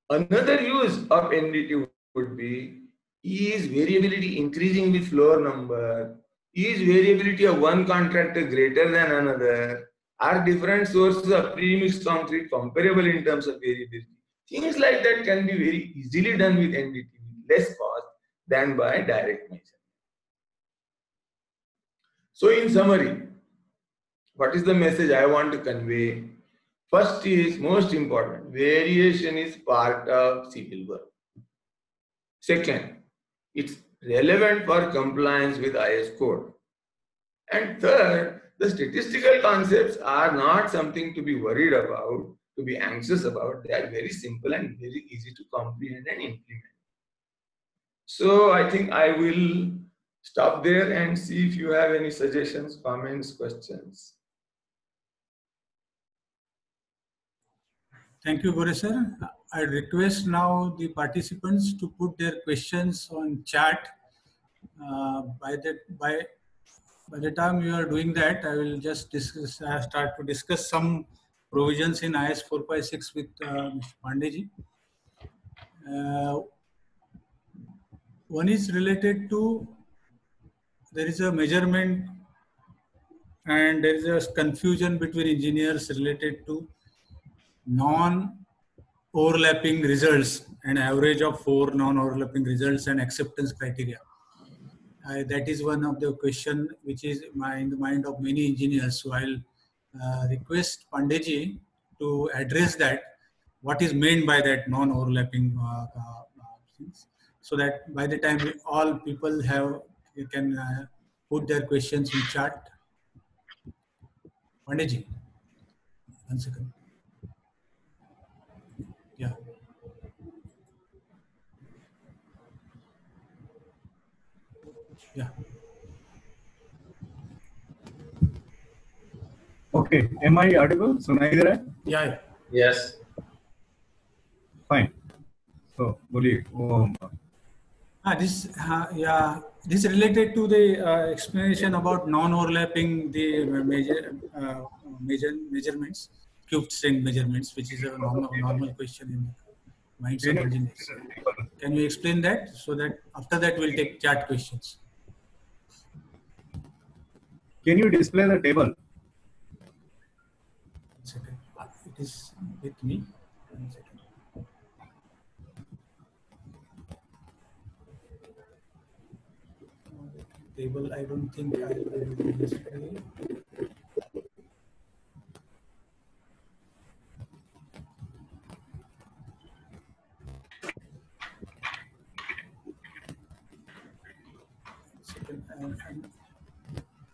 Another use of NDT would be, is variability increasing with floor number? Is variability of one contractor greater than another? Are different sources of pre-mixed concrete comparable in terms of variability? Things like that can be very easily done with NDT, less cost than by direct measurement. So in summary, what is the message I want to convey? First is most important, variation is part of civil work. Second, it's relevant for compliance with IS code. And third, the statistical concepts are not something to be worried about, to be anxious about. They are very simple and very easy to comprehend and implement. So I think I will stop there and see if you have any suggestions, comments, questions. Thank you, Gore sir. I request now the participants to put their questions on chat. By the time you are doing that, I will just start to discuss some provisions in IS 456 with Mr. Pandeyji. One is related to, there is a measurement and there is a confusion between engineers related to non-overlapping results and average of 4 non-overlapping results and acceptance criteria. That is one of the question which is in the mind of many engineers. So I'll request Pandeyji to address that. What is meant by that non-overlapping things, so that by the time all people can put their questions in chat. Pandeyji, 1 second. Yeah. Yeah. Okay. Am I audible? Sunai dे रहा है? Yeah. Yes. Fine. So, बोलिए. This is related to the explanation about non-overlapping the measurements, cube strength measurements, which is a normal question in the minds of engineers. Can you explain that, so that after that we'll take chat questions? Can you display the table? 1 second. It is with me. 1 second. Table, I don't think I will display.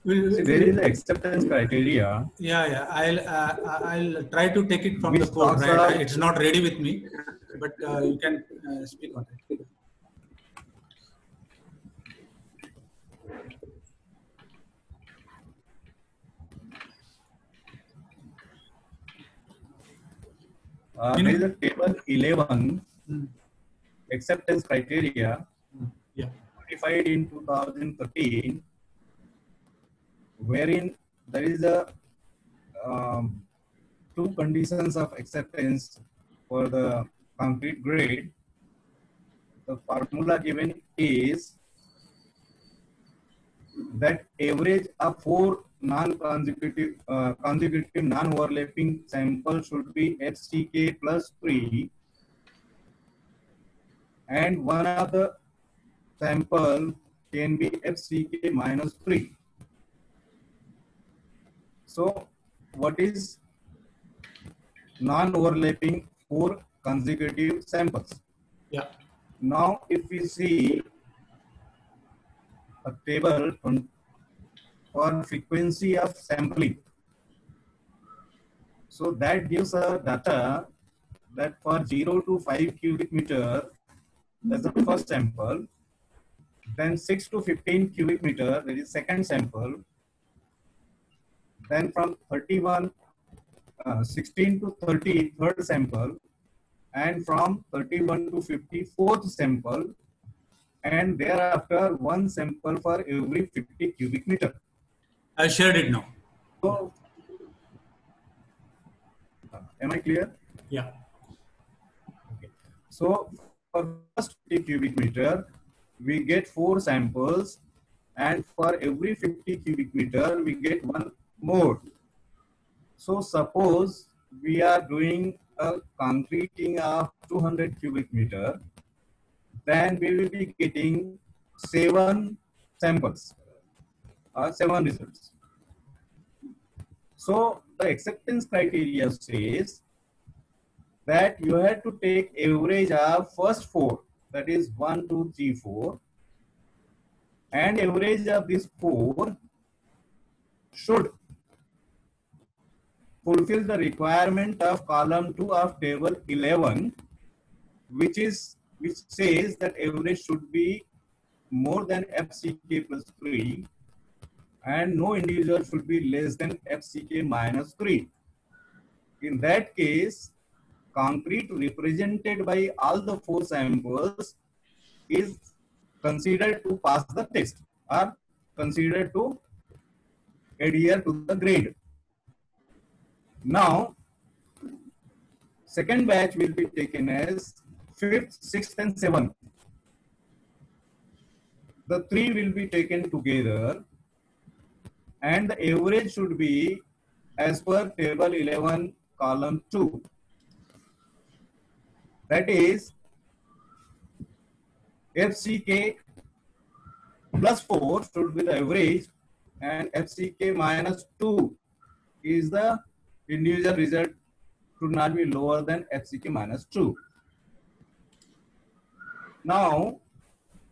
See, there is an acceptance criteria. Yeah. I'll try to take it from the code. Right? It's not ready with me, but you can speak on it. There is a table 11 acceptance criteria modified in 2013, wherein there is a two conditions of acceptance for the concrete grade. The formula given is that average of 4 non-consecutive consecutive non-overlapping samples should be FCK plus 3, and one of the sample can be FCK minus 3. So what is non-overlapping 4 consecutive samples? Yeah. Now if we see a table for frequency of sampling, so that gives a data that for 0 to 5 cubic meter, that's the first sample. Then 6 to 15 cubic meter, that is second sample. Then from 16 to 30, third sample. And from 31 to 50, fourth sample. And thereafter, one sample for every 50 cubic meter. I shared it now. So, am I clear? Yeah. Okay. So, for first 50 cubic meter, we get 4 samples, and for every 50 cubic meter, we get one more. So, suppose we are doing a concreting of 200 cubic meter, then we will be getting 7 samples, 7 results. So, the acceptance criteria says that you have to take average of first 4, that is 1, 2, 3, 4, and average of these 4 should fulfill the requirement of column 2 of table 11, which says that average should be more than FCK plus 3, and no individual should be less than FCK minus 3. In that case, concrete represented by all the 4 samples is considered to pass the test or considered to adhere to the grade. Now, second batch will be taken as 5th, 6th and 7th. The 3 will be taken together and the average should be as per table 11 column 2. That is FCK plus 4 should be the average and FCK minus 2 is the individual result should not be lower than FCK minus 2. Now,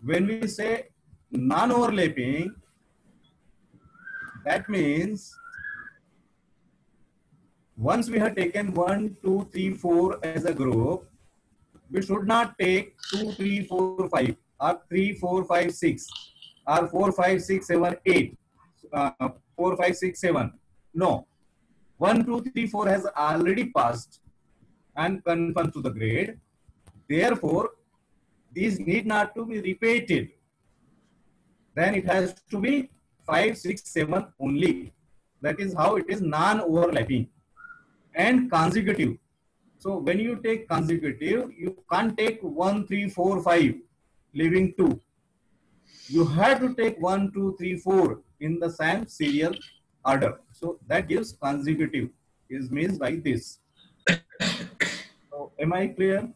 when we say non-overlapping, that means once we have taken 1, 2, 3, 4 as a group, we should not take 2, 3, 4, 5 or 3, 4, 5, 6 or 4, 5, 6, 7, 8, 4, 5, 6, 7. No. 1, 2, 3, 4 has already passed and confirmed to the grade. Therefore, these need not to be repeated. Then it has to be 5, 6, 7 only. That is how it is non-overlapping and consecutive. So when you take consecutive, you can't take 1, 3, 4, 5, leaving 2. You have to take 1, 2, 3, 4 in the same serial order. So that gives consecutive is means by this. So am I clear?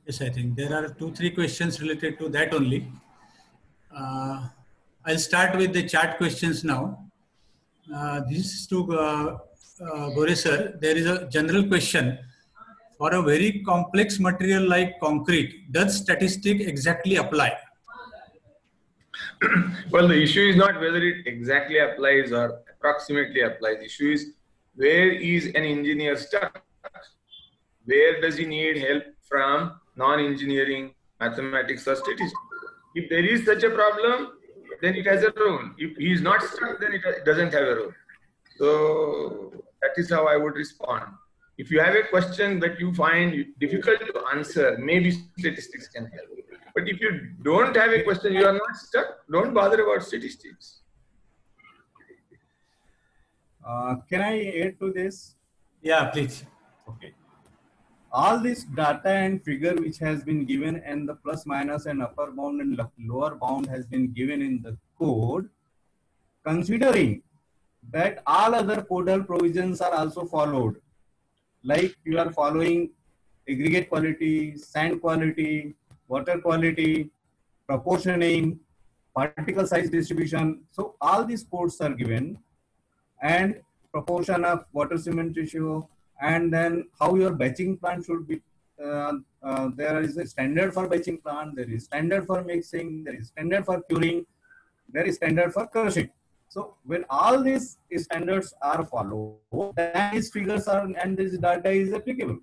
Yes, I think there are 2-3 questions related to that only. I'll start with the chart questions now. This is to Gore sir. There is a general question. For a very complex material like concrete, does statistic exactly apply? Well, the issue is not whether it exactly applies or approximately applies. The issue is where is an engineer stuck? Where does he need help from non-engineering mathematics or statistics? If there is such a problem, then it has a role. If he is not stuck, then it doesn't have a role. So that is how I would respond. If you have a question that you find difficult to answer, maybe statistics can help. But if you don't have a question, you are not stuck, don't bother about statistics. Can I add to this? Yeah, please. Okay. All this data and figure which has been given and the plus minus and upper bound and lower bound has been given in the code, considering that all other codal provisions are also followed. Like you are following aggregate quality, sand quality, water quality, proportioning, particle size distribution. So all these codes are given and proportion of water cement ratio and then how your batching plant should be. There is a standard for batching plant, there is standard for mixing, there is standard for curing, there is standard for crushing. So when all these standards are followed, then these figures are and this data is applicable.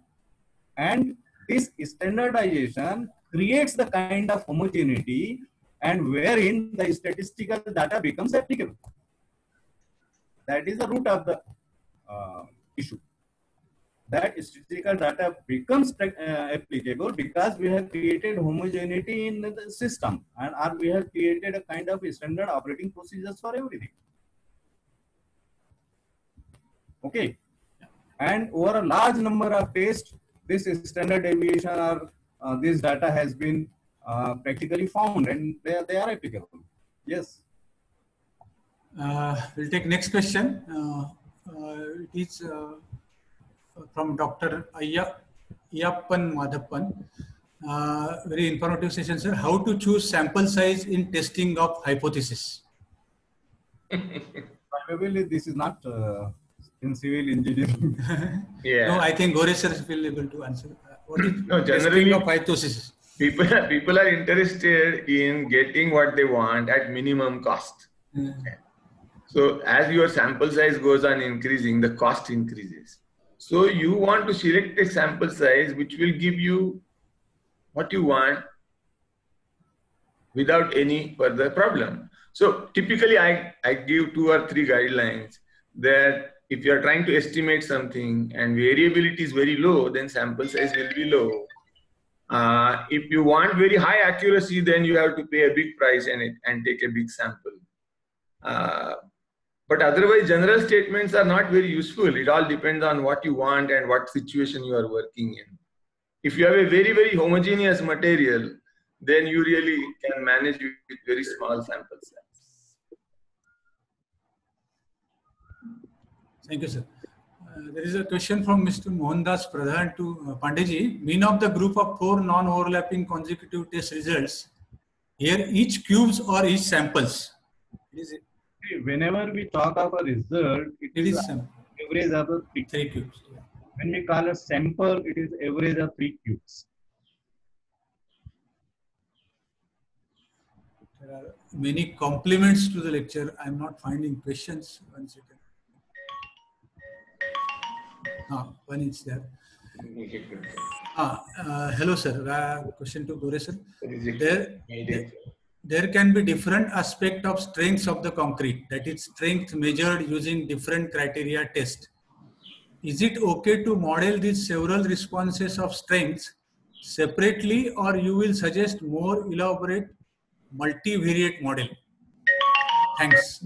And this standardization creates the kind of homogeneity and wherein the statistical data becomes applicable. That is the root of the issue. That statistical data becomes applicable because we have created homogeneity in the system and we have created a kind of standard operating procedures for everything. Okay. And over a large number of tests, this standard deviation or this data has been practically found and they are applicable. Yes. We'll take next question. It is from Dr. Ayyappan Madhappan. Very informative session, sir. How to choose sample size in testing of hypothesis? Probably this is not in civil engineering. Yeah. No, I think Gore sir will be able to answer. What is No, generally, testing of hypothesis? People are interested in getting what they want at minimum cost. Okay. So as your sample size goes on increasing, the cost increases. So you want to select a sample size which will give you what you want without any further problem. So typically I give 2 or 3 guidelines that if you are trying to estimate something and variability is very low, then sample size will be low. If you want very high accuracy, then you have to pay a big price and take a big sample. But otherwise, general statements are not very useful. It all depends on what you want and what situation you are working in. If you have a very, very homogeneous material, then you really can manage with very small sample size. Thank you, sir. There is a question from Mr. Mohandas Pradhan to Pandeyji. Mean of the group of 4 non-overlapping consecutive test results. Here, each cubes or each samples. Whenever we talk of a result, it is average of the 3 cubes. Yeah. When we call a sample, it is average of 3 cubes. There are many compliments to the lecture. I am not finding questions. 1 second. One is there. Hello, sir. Question to Gore, sir. There can be different aspect of strengths of the concrete. That is strength measured using different criteria test. Is it okay to model these several responses of strengths separately, or you will suggest more elaborate multivariate model? Thanks.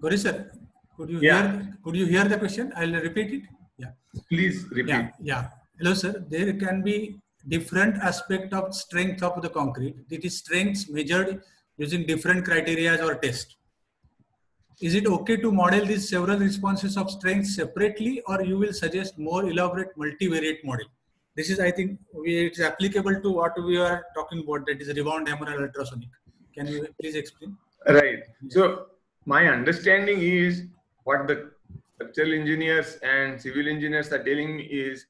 Gauri sir, could you hear the question? I'll repeat it. Yeah. Please repeat. Yeah. Hello, sir. There can be different aspect of strength of the concrete. It is strengths measured using different criteria or test. Is it okay to model these several responses of strength separately, or you will suggest more elaborate multivariate model? This is, I think, it's applicable to what we are talking about, that is rebound hammer and ultrasonic. Can you please explain? Right. So my understanding is what the structural engineers and civil engineers are telling me is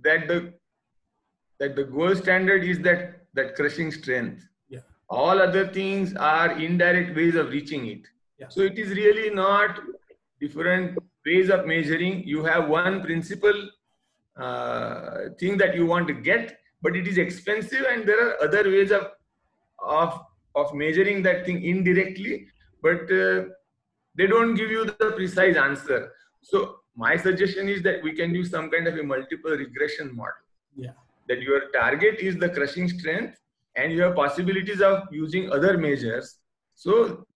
that the gold standard is that crushing strength. Yeah. All other things are indirect ways of reaching it. Yeah. So it is really not different ways of measuring. You have one principal thing that you want to get, but it is expensive, and there are other ways of measuring that thing indirectly, but they don't give you the precise answer. So my suggestion is that we can do some kind of a multiple regression model. Yeah. That your target is the crushing strength, and you have possibilities of using other measures. So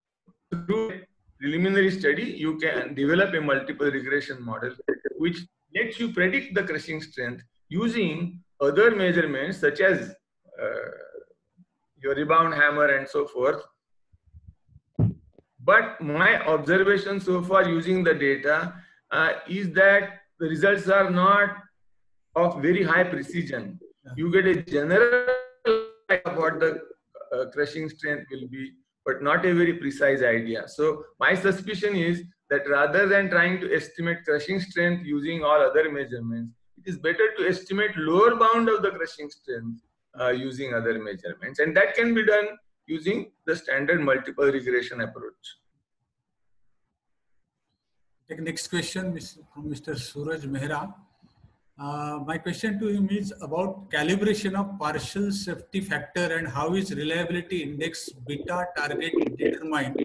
through preliminary study, you can develop a multiple regression model which lets you predict the crushing strength using other measurements such as your rebound hammer and so forth. But my observation so far using the data is that the results are not of very high precision. You get a general idea of what the crushing strength will be, but not a very precise idea. So my suspicion is that rather than trying to estimate crushing strength using all other measurements, it is better to estimate lower bound of the crushing strength using other measurements. And that can be done using the standard multiple regression approach. Take next question from Mr. Suraj Mehra. My question to him is about calibration of partial safety factor and how is reliability index beta target determined.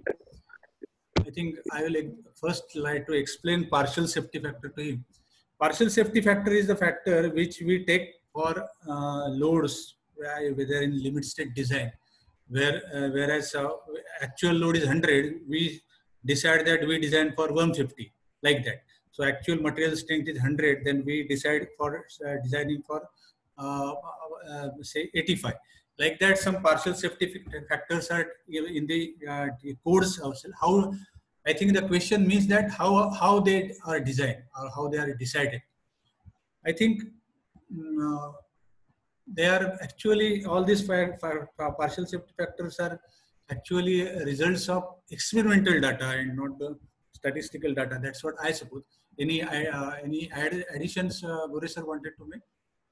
I think I will first like to explain partial safety factor to him. Partial safety factor is the factor which we take for loads, whether in limit state design, whereas actual load is 100, we decide that we design for 150, like that. So actual material strength is 100, then we decide for designing for say 85. Like that, some partial safety factors are in the codes also. How, I think the question means that how they are designed or how they are decided. I think they are actually, all these partial safety factors are actually results of experimental data and not the statistical data. That's what I suppose. Any additions Gauri sir wanted to make?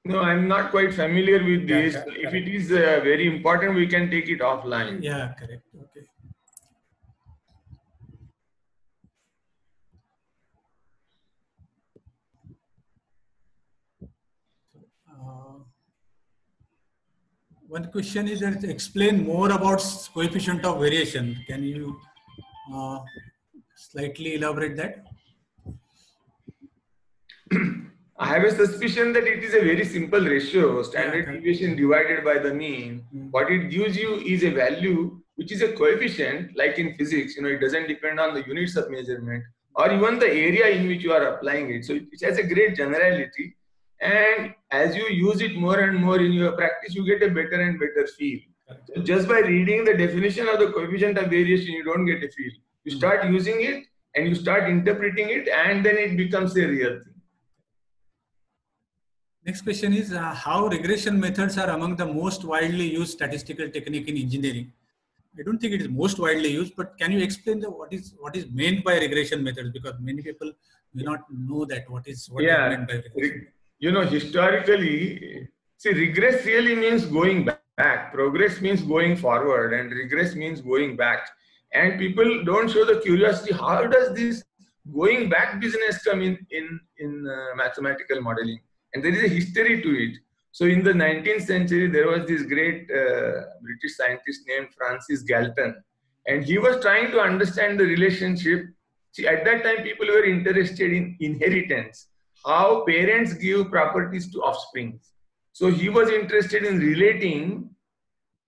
No, I'm not quite familiar with this. If it is very important, we can take it offline. Yeah, correct. Okay. one question is that explain more about coefficient of variation. Can you slightly elaborate that? I have a suspicion that it is a very simple ratio, standard deviation divided by the mean. What it gives you is a value which is a coefficient, like in physics, it doesn't depend on the units of measurement or even the area in which you are applying it. So it has a great generality. And as you use it more and more in your practice, you get a better and better feel. So just by reading the definition of the coefficient of variation, you don't get a feel. You start using it and you start interpreting it, and then it becomes a real thing. Next question is how regression methods are among the most widely used statistical technique in engineering. I don't think it is most widely used, but can you explain what is meant by regression methods? Because many people may not know that what is meant by regression. Historically, see, regress really means going back. Progress means going forward, and regress means going back. And people don't show the curiosity. How does this going back business come in mathematical modeling? And there is a history to it. So in the 19th century, there was this great British scientist named Francis Galton, and he was trying to understand the relationship. See, at that time, people were interested in inheritance, how parents give properties to offspring. So he was interested in relating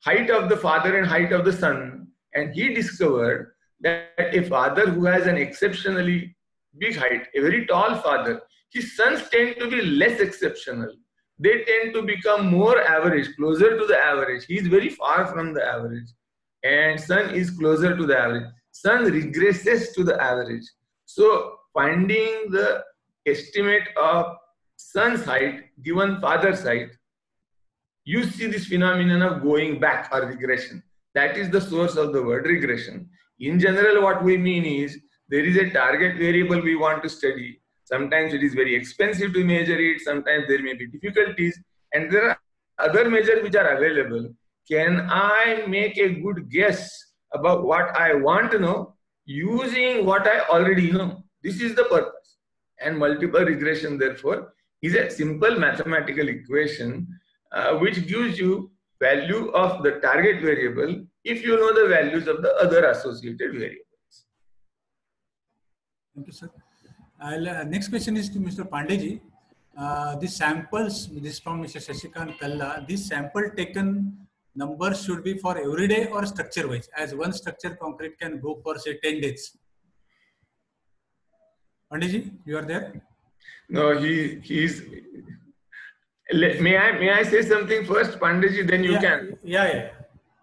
height of the father and height of the son, and he discovered that a father who has an exceptionally big height, a very tall father, his sons tend to be less exceptional. They tend to become more average, closer to the average. He is very far from the average, and son is closer to the average. Son regresses to the average. So finding the estimate of son's height given father's height, you see this phenomenon of going back or regression. That is the source of the word regression. In general, what we mean is there is a target variable we want to study. Sometimes it is very expensive to measure it. Sometimes there may be difficulties. And there are other measures which are available. Can I make a good guess about what I want to know using what I already know? This is the purpose. And multiple regression, therefore, is a simple mathematical equation which gives you value of the target variable if you know the values of the other associated variables. Thank you, sir. Next question is to Mr. Pandeyji. These samples, this from Mr. Shashikant Kalla, this sample taken numbers should be for every day or structure wise, as one structure concrete can go for say 10 days. Pandeyji, you are there? No, he's. May I say something first, Pandeyji? Then you can. Yeah.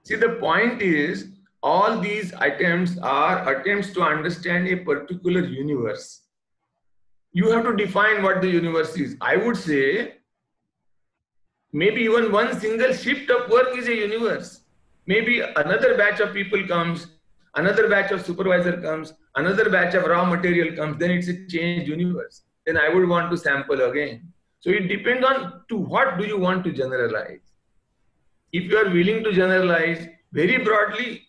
See, the point is, all these attempts are attempts to understand a particular universe. You have to define what the universe is. I would say maybe even one single shift of work is a universe. Maybe another batch of people comes, another batch of supervisor comes, another batch of raw material comes, then it's a changed universe. Then I would want to sample again. So it depends on to what do you want to generalize. If you are willing to generalize very broadly,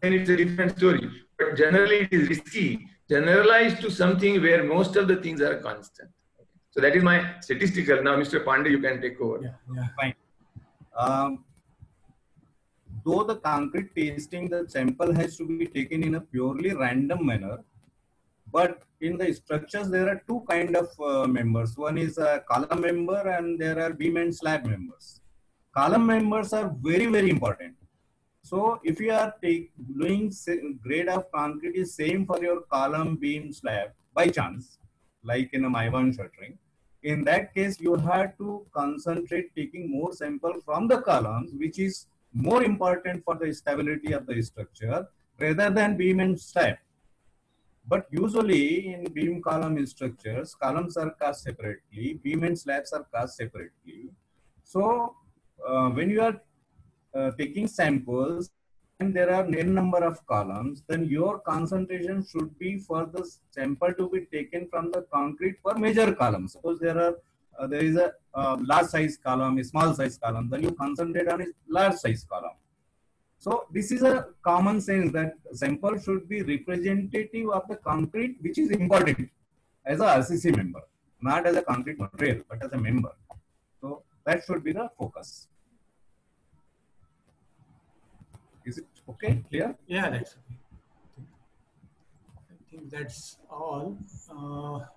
then it's a different story. But generally it is risky. Generalize to something where most of the things are constant. So that is my statistical. Now, Mr. Pandey, you can take over. Yeah. Fine. Though the concrete testing, the sample has to be taken in a purely random manner, but in the structures, there are two kinds of members. One is a column member and there are beam and slab members. Column members are very, very important. So if you are doing grade of concrete is same for your column, beam, slab, by chance, like in a Maivan shuttering, in that case, you have to concentrate taking more sample from the columns, which is more important for the stability of the structure rather than beam and slab. But usually in beam column structures, columns are cast separately, beam and slabs are cast separately. So when you are taking samples and there are n number of columns, then your concentration should be for the sample to be taken from the concrete for major columns. Suppose there is a large size column, a small size column, then you concentrate on a large size column. So this is a common sense that sample should be representative of the concrete, which is important as a RCC member, not as a concrete material, but as a member. So That should be the focus. Is it okay? Clear? Yeah, that's okay. I think that's all.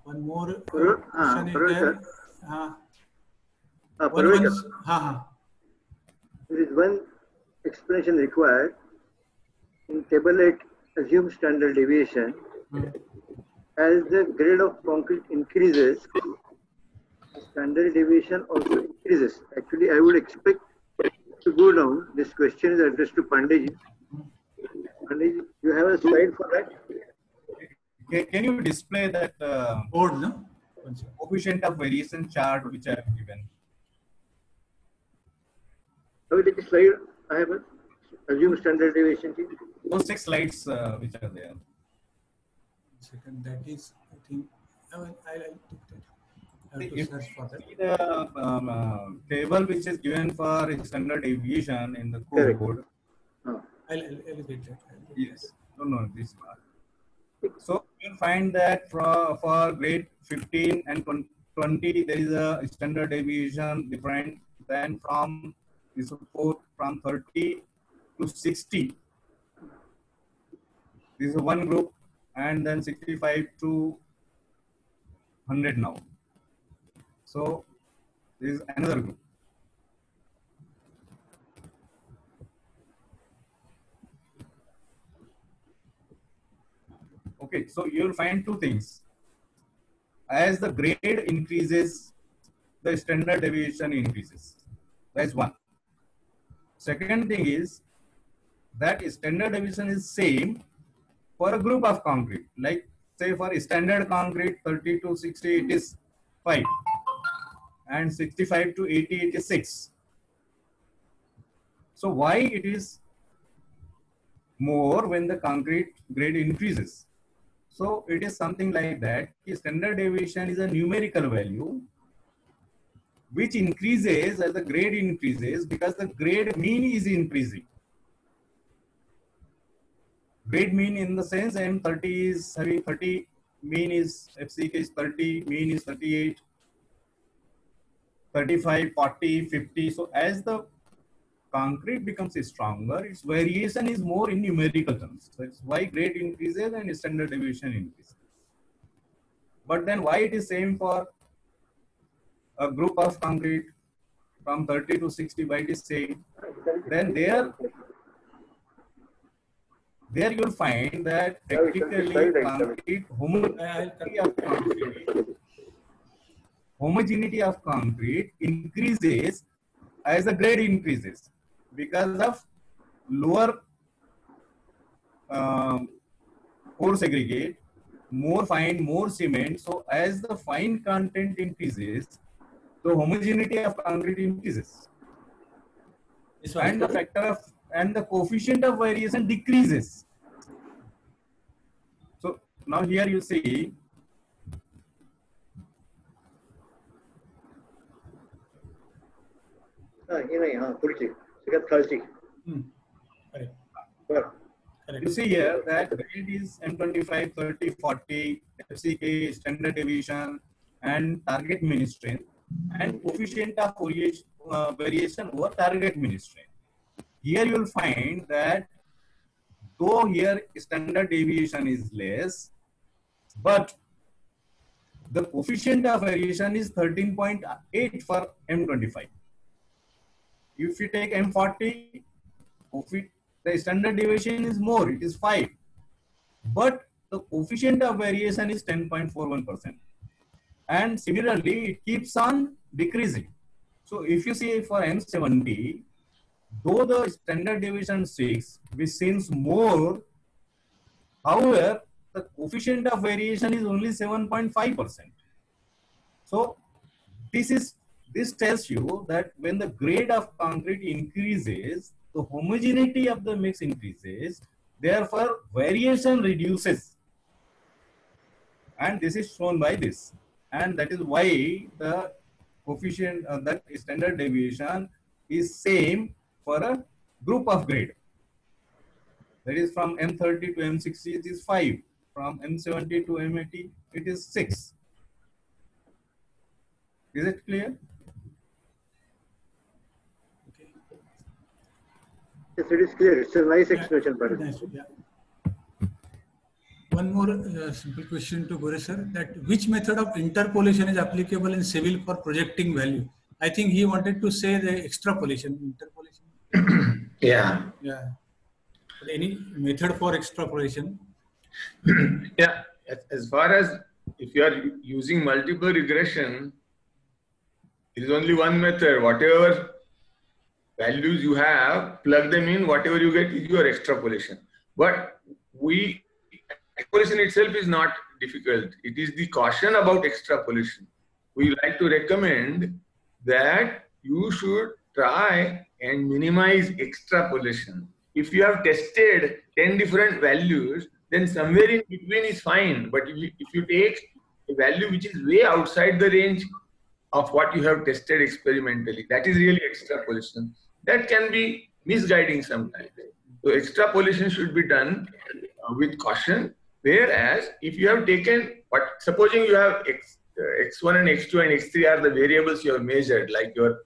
One more question is Parvez there. sir. One, Parvez one, sir, ha. there is one explanation required. In table 8, assume standard deviation. As the grade of concrete increases, standard deviation also increases. Actually, I would expect to go down. This question is addressed to Pandeyji. Pandeyji, you have a slide for that? Can you display that Board, no? coefficient of variation chart which I have given? I will take a slide. I have a assume standard deviation. Those 6 slides which are there. Second, that is, I think, I'll take that. I have to If search for that. see the table which is given for standard deviation in the Correct. code. I'll get that. Yes. No, this part. So you'll find that for grade 15 and 20, there is a standard deviation different than from this from 30 to 60. This is one group, and then 65 to 100 now. So this is another group. Okay, so you'll find two things. As the grade increases, the standard deviation increases. That's one. Second thing is that standard deviation is same for a group of concrete. Like say for standard concrete 30 to 60 it is 5 and 65 to 80 it is 6. So why it is more when the concrete grade increases? So it is something like that. Standard deviation is a numerical value which increases as the grade increases because the grade mean is increasing. Grade mean in the sense M30 is having 30, mean is FCK is 30, mean is 38, 35, 40, 50. So as the concrete becomes stronger, its variation is more in numerical terms. That's why grade increases and standard deviation increases. But then why it is same for a group of concrete from 30 to 60, why it is same? Then there you'll find that technically concrete homogeneity of concrete increases as the grade increases because of lower pore segregate, more fine, more cement. So as the fine content increases, the homogeneity of concrete increases. And the factor of and the coefficient of variation decreases. So now here you see you see here that grade is M25, 30, 40, FCK, standard deviation, and target mean strength, and coefficient of variation over target mean strength. Here you will find that though here standard deviation is less, but the coefficient of variation is 13.8 for M25. If you take M40, the standard deviation is more, it is 5. But the coefficient of variation is 10.41%. And similarly, it keeps on decreasing. So if you see for M70, though the standard deviation 6, which seems more, however, the coefficient of variation is only 7.5%. So this tells you that when the grade of concrete increases, the homogeneity of the mix increases, therefore variation reduces. And this is shown by this. And that is why the coefficient of that standard deviation is same for a group of grade. That is from M30 to M60 it is 5. From M70 to M80 it is 6. Is it clear? Yes, it is clear. It's a nice explanation, Bharat. Nice, yeah. One more simple question to Gore sir, that which method of interpolation is applicable in civil for projecting value? I think he wanted to say the extrapolation, interpolation. Yeah. Yeah. But any method for extrapolation? Yeah. As far as if you are using multiple regression, there is only one method. Whatever values you have, plug them in, whatever you get is your extrapolation. But extrapolation itself is not difficult. It is the caution about extrapolation. We like to recommend that you should try and minimize extrapolation. If you have tested 10 different values, then somewhere in between is fine. But if you take a value which is way outside the range of what you have tested experimentally, that is really extrapolation. That can be misguiding sometimes. So extrapolation should be done with caution. Whereas if you have taken, supposing you have x1 and x2 and x3 are the variables you have measured, like your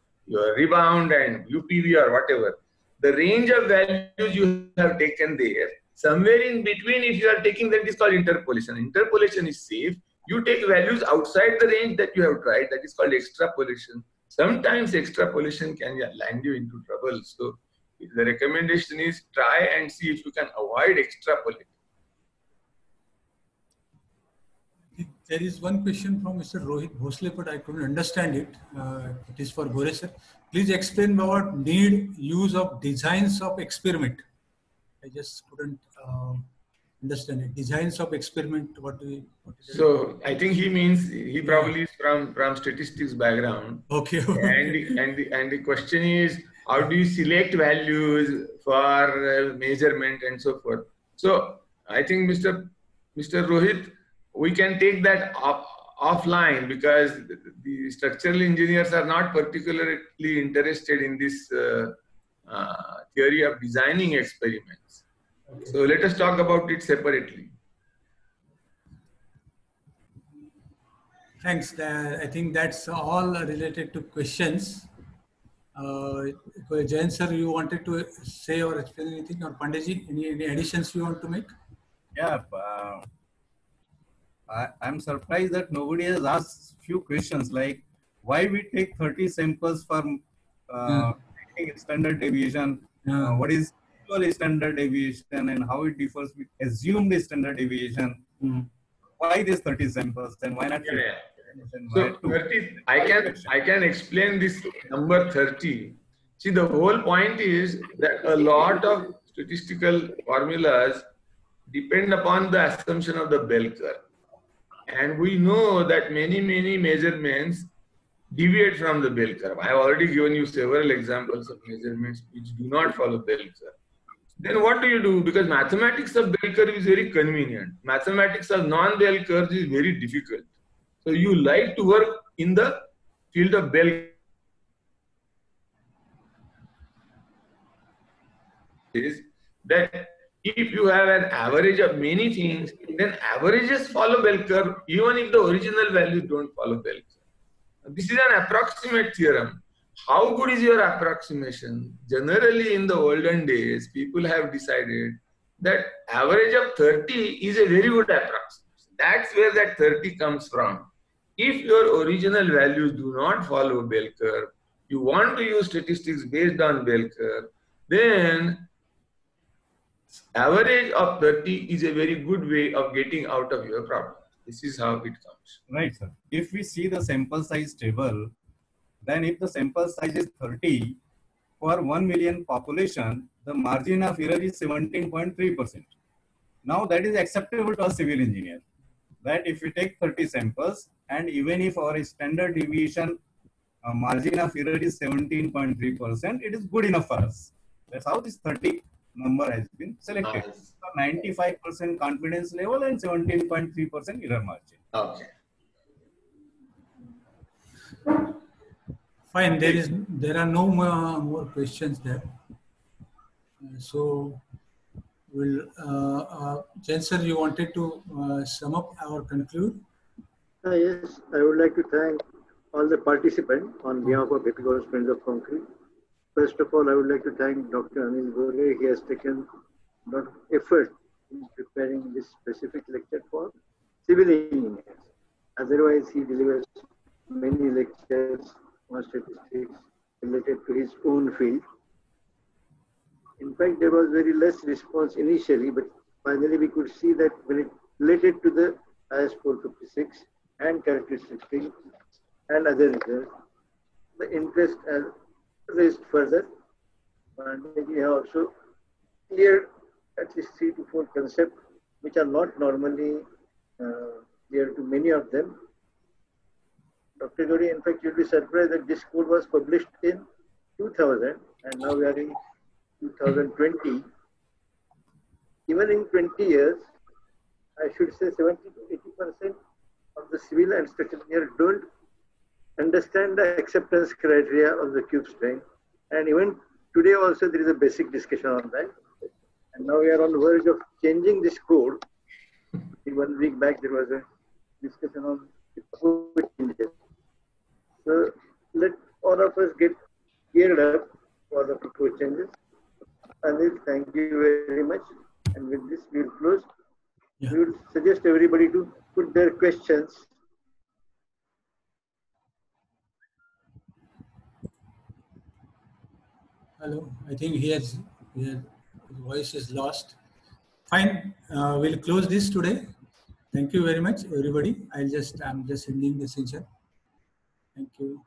rebound and UPV or whatever, the range of values you have taken there, somewhere in between, if you are taking, that is called interpolation. Interpolation is safe. You take values outside the range that you have tried, that is called extrapolation. Sometimes extrapolation can land you into trouble. So the recommendation is try and see if you can avoid extrapolating. There is one question from Mr. Rohit Bhosle, but I couldn't understand it. It is for Gore sir. Please explain about need use of designs of experiment. I just couldn't understand it. Designs of experiment. So I think he means he probably is from statistics background. Okay. And the question is, how do you select values for measurement and so forth? So I think Mr. Rohit, we can take that offline, because the structural engineers are not particularly interested in this theory of designing experiments. Okay. So let us talk about it separately. Thanks. I think that's all related to questions. Jain sir, you wanted to say or explain anything, or Panditji, any additions you want to make? Yeah. I'm surprised that nobody has asked few questions like why we take 30 samples for standard deviation, what is actual standard deviation and how it differs with assumed standard deviation. Why these 30 samples and why not 50? So 30, I can explain this number 30. See, the whole point is that a lot of statistical formulas depend upon the assumption of the bell curve. And we know that many measurements deviate from the bell curve. I have already given you several examples of measurements which do not follow bell curve. Then what do you do? Because mathematics of bell curve is very convenient. Mathematics of non-bell curves is very difficult. So you like to work in the field of bell curve. Is that if you have an average of many things, then averages follow bell curve, even if the original values don't follow bell curve. This is an approximate theorem. How good is your approximation? Generally, in the olden days, people have decided that average of 30 is a very good approximation. That's where that 30 comes from. If your original values do not follow bell curve, you want to use statistics based on bell curve, then average of 30 is a very good way of getting out of your problem. This is how it comes. Right, sir. If we see the sample size table, then if the sample size is 30, for 1 million population, the margin of error is 17.3%. Now that is acceptable to a civil engineer. That if we take 30 samples, and even if our standard deviation margin of error is 17.3%, it is good enough for us. That's how this 30 number has been selected. Nice. 95% confidence level and 17.3% error margin. Okay. Fine. There are no more questions there. So, Jain sir, you wanted to sum up or conclude? Yes, I would like to thank all the participants on behalf of Happy Government Friends of Concrete. First of all, I would like to thank Dr. Anil Gore. He has taken a lot of effort in preparing this specific lecture for civil engineers. Otherwise, he delivers many lectures on statistics related to his own field. In fact, there was very less response initially, but finally we could see that when it related to the IS 456 and characteristics and other results, the interest has raised further. And we have also cleared at least 3 to 4 concepts which are not normally clear to many of them. Dr. Gori, in fact, you'll be surprised that this code was published in 2000 and now we are in 2020. Even in 20 years, I should say 70 to 80% of the civil and structural engineers don't understand the acceptance criteria of the cube strength. And even today also there is a basic discussion on that. And now we are on the verge of changing this code. 1 week back there was a discussion on code changes. So let all of us get geared up for the code changes. Anil, thank you very much. And with this we'll close. Yeah. We would suggest everybody to put their questions. Hello, I think his voice is lost. Fine, we'll close this today. Thank you very much, everybody. I'm just ending the session. Thank you.